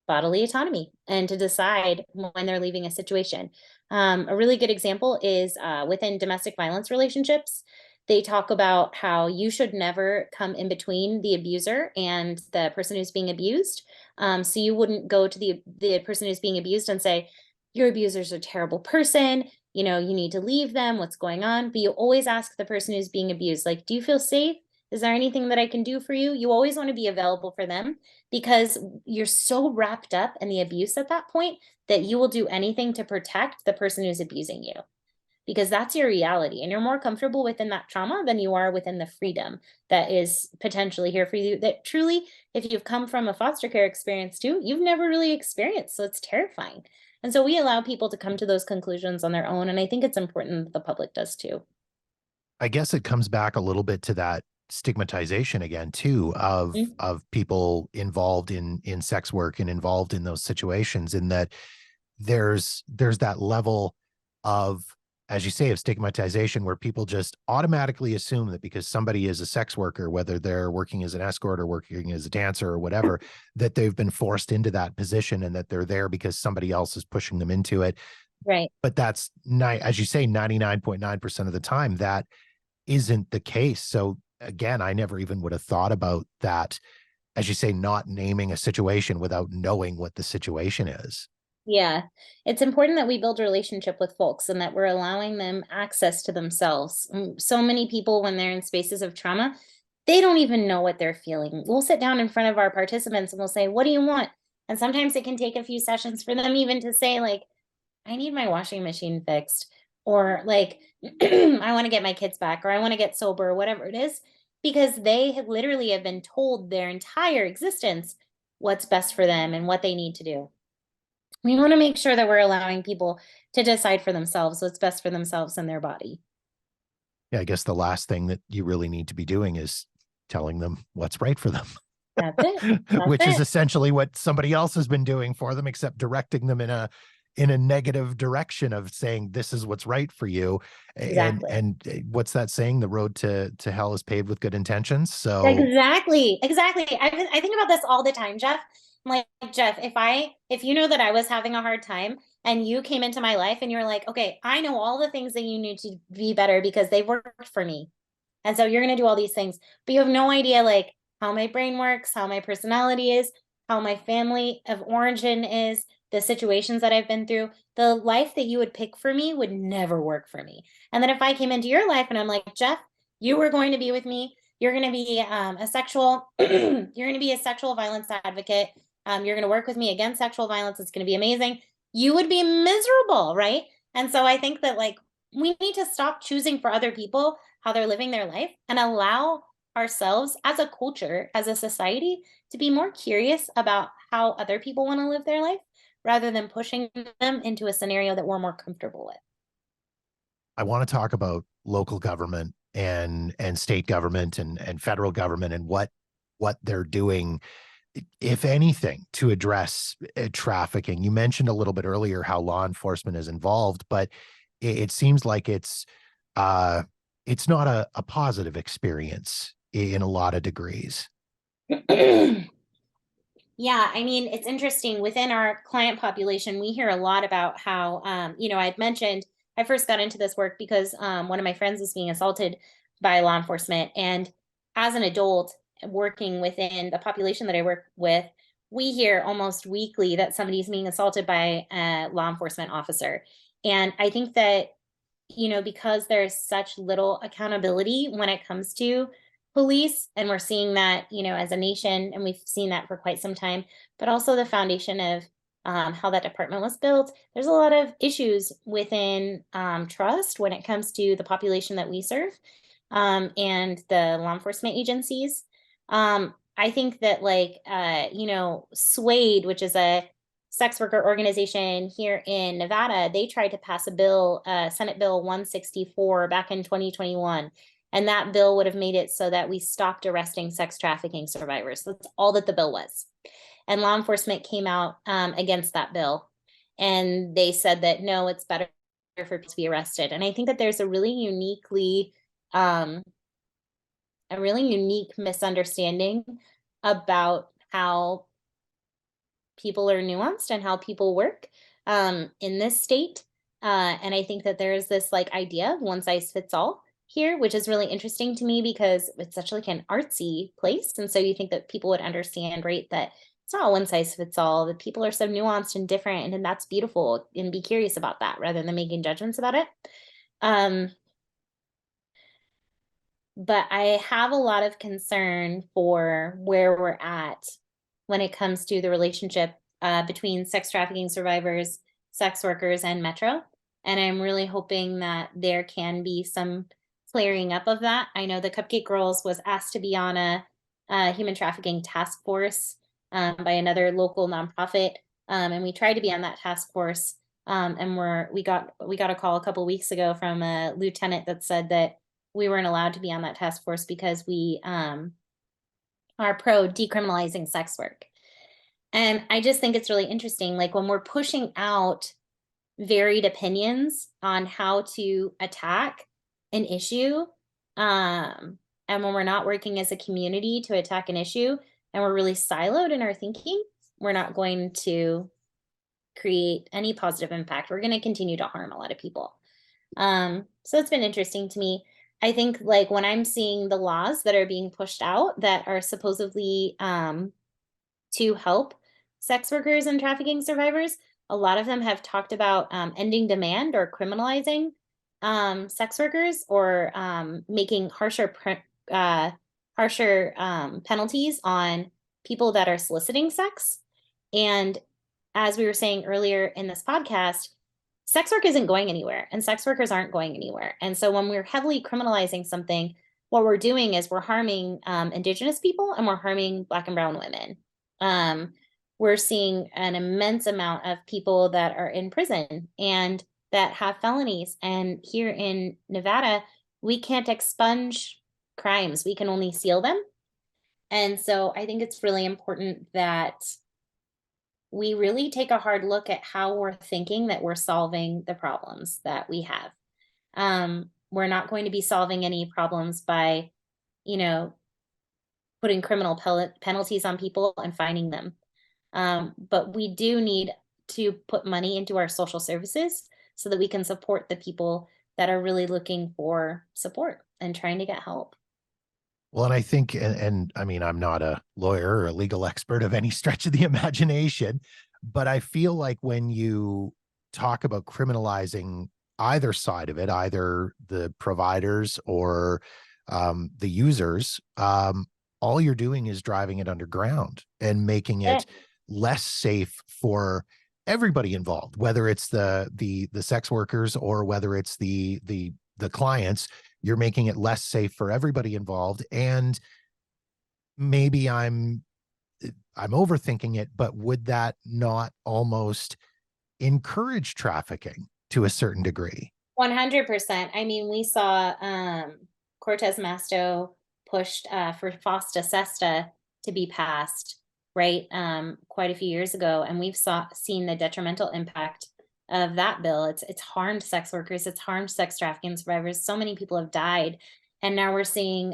Speaker 2: bodily autonomy and to decide when they're leaving a situation. A really good example is within domestic violence relationships. They talk about how you should never come in between the abuser and the person who's being abused. So you wouldn't go to the person who's being abused and say, your abuser's a terrible person, you know, you need to leave them, what's going on? But you always ask the person who's being abused, like, do you feel safe? Is there anything that I can do for you? You always want to be available for them, because you're so wrapped up in the abuse at that point that you will do anything to protect the person who's abusing you, because that's your reality, and you're more comfortable within that trauma than you are within the freedom that is potentially here for you, that truly, if you've come from a foster care experience too, you've never really experienced. So it's terrifying. And so we allow people to come to those conclusions on their own, and I think it's important that the public does too.
Speaker 1: I guess it comes back a little bit to that stigmatization again too of people involved in sex work and involved in those situations, in that there's that level of, as you say, of stigmatization, where people just automatically assume that because somebody is a sex worker, whether they're working as an escort or working as a dancer or whatever, that they've been forced into that position and that they're there because somebody else is pushing them into it.
Speaker 2: Right.
Speaker 1: But that's as you say, 99.9% of the time, that isn't the case. So again, I never even would have thought about that, as you say, not naming a situation without knowing what the situation is.
Speaker 2: Yeah, it's important that we build a relationship with folks and that we're allowing them access to themselves. So many people, when they're in spaces of trauma, they don't even know what they're feeling. We'll sit down in front of our participants and we'll say, what do you want? And sometimes it can take a few sessions for them even to say, like, I need my washing machine fixed, or like, I want to get my kids back, or I want to get sober, or whatever it is, because they have literally have been told their entire existence what's best for them and what they need to do. We want to make sure that we're allowing people to decide for themselves what's best for themselves and their body.
Speaker 1: Yeah, I guess the last thing that you really need to be doing is telling them what's right for them.
Speaker 2: That's it. That's
Speaker 1: Which is
Speaker 2: it.
Speaker 1: essentially what somebody else has been doing for them, except directing them in a negative direction of saying this is what's right for you.
Speaker 2: Exactly.
Speaker 1: And what's that saying? The road to hell is paved with good intentions. So
Speaker 2: Exactly. Exactly. I think about this all the time, Jeff. I'm like, Jeff, if you know that I was having a hard time and you came into my life and you're like, okay, I know all the things that you need to be better because they've worked for me. And so you're going to do all these things, but you have no idea like how my brain works, how my personality is, how my family of origin is, the situations that I've been through. The life that you would pick for me would never work for me. And then if I came into your life and I'm like, Jeff, you were going to be with me. You're going to be a sexual, you're going to be a sexual violence advocate. You're going to work with me against sexual violence. It's going to be amazing. You would be miserable, right? And so I think that like we need to stop choosing for other people how they're living their life and allow ourselves as a culture, as a society, to be more curious about how other people want to live their life rather than pushing them into a scenario that we're more comfortable with.
Speaker 1: I want to talk about local government and state government and federal government and what they're doing, if anything, to address trafficking. You mentioned a little bit earlier how law enforcement is involved, but it seems like it's not a positive experience in a lot of degrees.
Speaker 2: Yeah, I mean, it's interesting. Within our client population, we hear a lot about how, I'd mentioned I first got into this work because one of my friends was being assaulted by law enforcement. And as an adult working within the population that I work with, we hear almost weekly that somebody's being assaulted by a law enforcement officer. And I think that because there's such little accountability when it comes to police, and we're seeing that, as a nation, and we've seen that for quite some time, but also the foundation of how that department was built. There's a lot of issues within trust when it comes to the population that we serve and the law enforcement agencies. I think that, like, SWADE, which is a sex worker organization here in Nevada, they tried to pass a bill, Senate Bill 164, back in 2021. And that bill would have made it so that we stopped arresting sex trafficking survivors. That's all that the bill was. And law enforcement came out against that bill. And they said that, no, it's better for people to be arrested. And I think that there's um, a really unique misunderstanding about how people are nuanced and how people work in this state. And I think that there is this like idea of one size fits all here, which is really interesting to me because it's such like an artsy place. And so you think that people would understand, right, that it's not one size fits all, that people are so nuanced and different, and that's beautiful, and be curious about that rather than making judgments about it. Um, but I have a lot of concern for where we're at when it comes to the relationship between sex trafficking survivors, sex workers, and Metro. And I'm really hoping that there can be some clearing up of that. I know the Cupcake Girls was asked to be on a human trafficking task force by another local nonprofit, and we tried to be on that task force. And we got a call a couple weeks ago from a lieutenant that said that we weren't allowed to be on that task force because we are pro decriminalizing sex work. And I just think it's really interesting, like when we're pushing out varied opinions on how to attack an issue, and when we're not working as a community to attack an issue, and we're really siloed in our thinking, we're not going to create any positive impact. We're going to continue to harm a lot of people. So it's been interesting to me. I think like when I'm seeing the laws that are being pushed out that are supposedly to help sex workers and trafficking survivors, a lot of them have talked about ending demand or criminalizing sex workers, or making harsher penalties on people that are soliciting sex. And as we were saying earlier in this podcast, sex work isn't going anywhere, and sex workers aren't going anywhere. And so when we're heavily criminalizing something, what we're doing is we're harming Indigenous people, and we're harming Black and brown women. We're seeing an immense amount of people that are in prison and that have felonies. And here in Nevada, we can't expunge crimes, we can only seal them. And so I think it's really important that we really take a hard look at how we're thinking that we're solving the problems that we have. We're not going to be solving any problems by, putting criminal penalties on people and fining them. But we do need to put money into our social services so that we can support the people that are really looking for support and trying to get help.
Speaker 1: Well, and I think, and I mean, I'm not a lawyer or a legal expert of any stretch of the imagination, but I feel like when you talk about criminalizing either side of it, either the providers or the users, all you're doing is driving it underground and making
Speaker 2: Yeah.
Speaker 1: it less safe for everybody involved, whether it's the sex workers or whether it's the the clients, you're making it less safe for everybody involved. And maybe I'm overthinking it, but would that not almost encourage trafficking to a certain degree?
Speaker 2: 100%. I mean, we saw Cortez Masto pushed for FOSTA SESTA to be passed, right? Quite a few years ago, and seen the detrimental impact of that bill. It's harmed sex workers, it's harmed sex trafficking survivors. So many people have died, and now we're seeing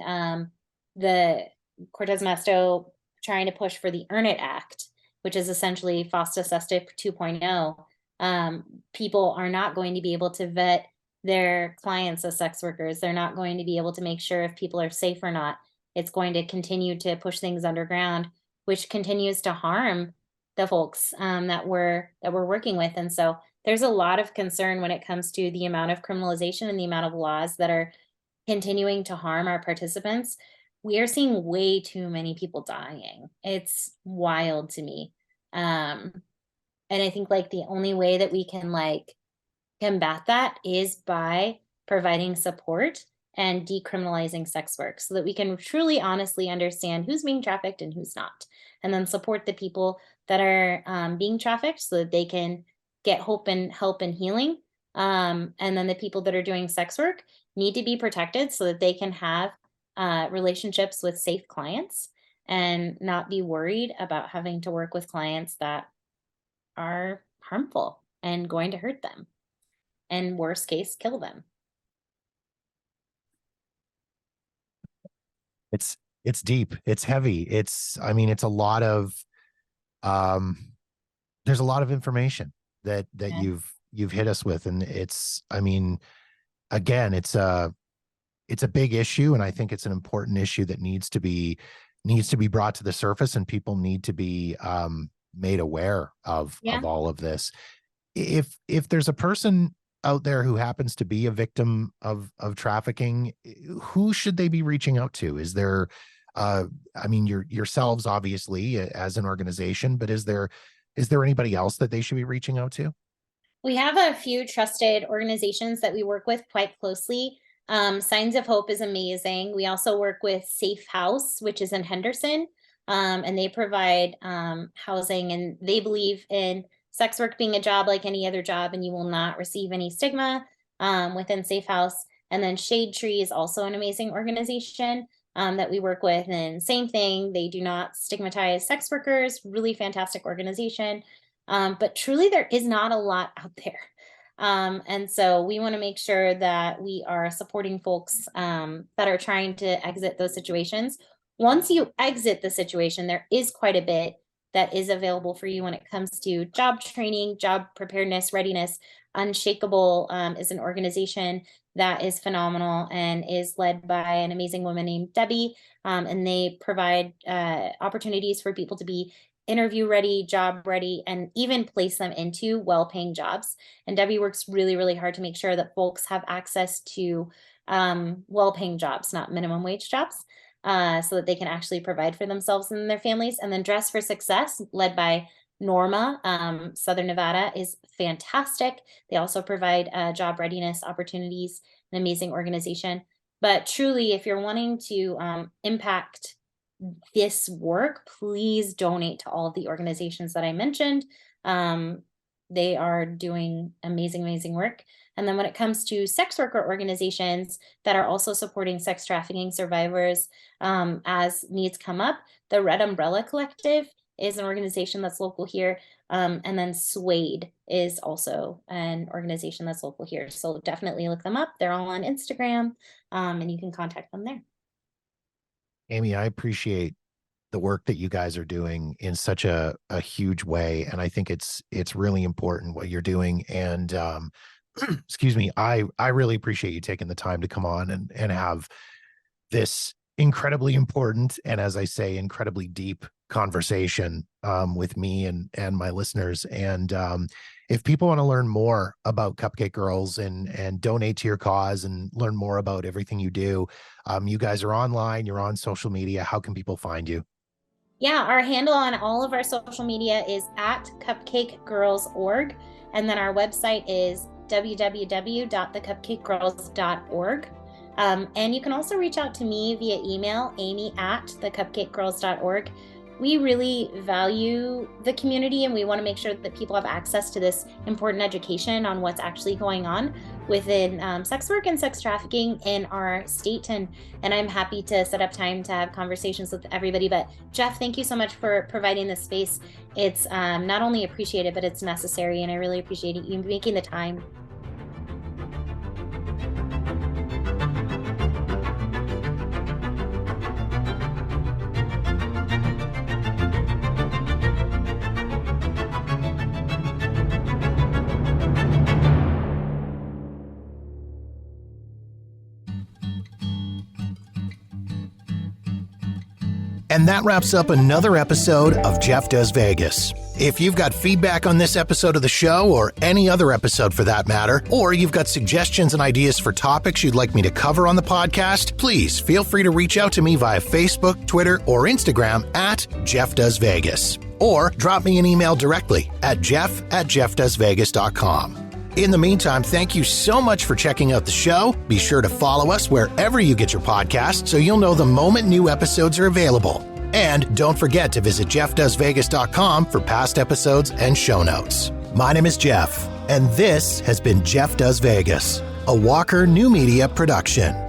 Speaker 2: the Cortez Masto trying to push for the Earn It Act, which is essentially FOSTA SESTA 2.0. People are not going to be able to vet their clients as sex workers. They're not going to be able to make sure if people are safe or not. It's going to continue to push things underground, which continues to harm the folks that we're working with. And so there's a lot of concern when it comes to the amount of criminalization and the amount of laws that are continuing to harm our participants. We are seeing way too many people dying. It's wild to me. And I think like the only way that we can like combat that is by providing support and decriminalizing sex work so that we can truly honestly understand who's being trafficked and who's not, and then support the people that are being trafficked so that they can get hope and help and healing, and then the people that are doing sex work need to be protected so that they can have relationships with safe clients and not be worried about having to work with clients that are harmful and going to hurt them, and worst case, kill them.
Speaker 1: It's deep, it's heavy. I mean, it's a lot of um there's a lot of information that
Speaker 2: Yeah.
Speaker 1: you've hit us with. And I mean, again, it's a big issue, and I think it's an important issue that needs to be brought to the surface, and people need to be made aware of
Speaker 2: Yeah.
Speaker 1: all of this. If there's a person out there who happens to be a victim of trafficking, who should they be reaching out to? Is there I mean, yourselves obviously as an organization, but is there anybody else that they should be reaching out to?
Speaker 2: We have a few trusted organizations that we work with quite closely. Signs of Hope is amazing. We also work with Safe House, which is in Henderson, and they provide housing, and they believe in sex work being a job like any other job, and you will not receive any stigma within Safe House. And then Shade Tree is also an amazing organization that we work with, and same thing, they do not stigmatize sex workers. Really fantastic organization. But truly, there is not a lot out there. And so we want to make sure that we are supporting folks that are trying to exit those situations. Once you exit the situation, there is quite a bit that is available for you when it comes to job training, job preparedness, readiness. Unshakable is an organization that is phenomenal and is led by an amazing woman named Debbie. And they provide opportunities for people to be interview ready, job ready, and even place them into well-paying jobs. And Debbie works really, really hard to make sure that folks have access to well-paying jobs, not minimum wage jobs, so that they can actually provide for themselves and their families. And then Dress for Success, led by Norma, Southern Nevada, is fantastic. They also provide job readiness opportunities, an amazing organization. But truly, if you're wanting to impact this work, please donate to all of the organizations that I mentioned. They are doing amazing, amazing work. And then when it comes to sex worker organizations that are also supporting sex trafficking survivors as needs come up, the Red Umbrella Collective is an organization that's local here. And then Suede is also an organization that's local here. So definitely look them up. They're all on Instagram, and you can contact them there.
Speaker 1: Amy, I appreciate the work that you guys are doing in such a huge way. And I think it's really important what you're doing. And excuse me, I really appreciate you taking the time to come on and have this incredibly important, and as I say, incredibly deep conversation with me and my listeners. And if people want to learn more about Cupcake Girls and donate to your cause and learn more about everything you do, you guys are online, you're on social media. How can people find you?
Speaker 2: Yeah, our handle on all of our social media is at cupcakegirls.org. And then our website is www.thecupcakegirls.org. And you can also reach out to me via email, amy@thecupcakegirls.org. We really value the community, and we want to make sure that people have access to this important education on what's actually going on within sex work and sex trafficking in our state. And I'm happy to set up time to have conversations with everybody. But Jeff, thank you so much for providing this space. It's not only appreciated, but it's necessary. And I really appreciate you making the time.
Speaker 1: And that wraps up another episode of Jeff Does Vegas. If you've got feedback on this episode of the show, or any other episode for that matter, or you've got suggestions and ideas for topics you'd like me to cover on the podcast, please feel free to reach out to me via Facebook, Twitter, or Instagram at Jeff Does Vegas. Or drop me an email directly at jeff@jeffdoesvegas.com. In the meantime, thank you so much for checking out the show. Be sure to follow us wherever you get your podcasts so you'll know the moment new episodes are available. And don't forget to visit jeffdoesvegas.com for past episodes and show notes. My name is Jeff, and this has been Jeff Does Vegas, a Walker New Media production.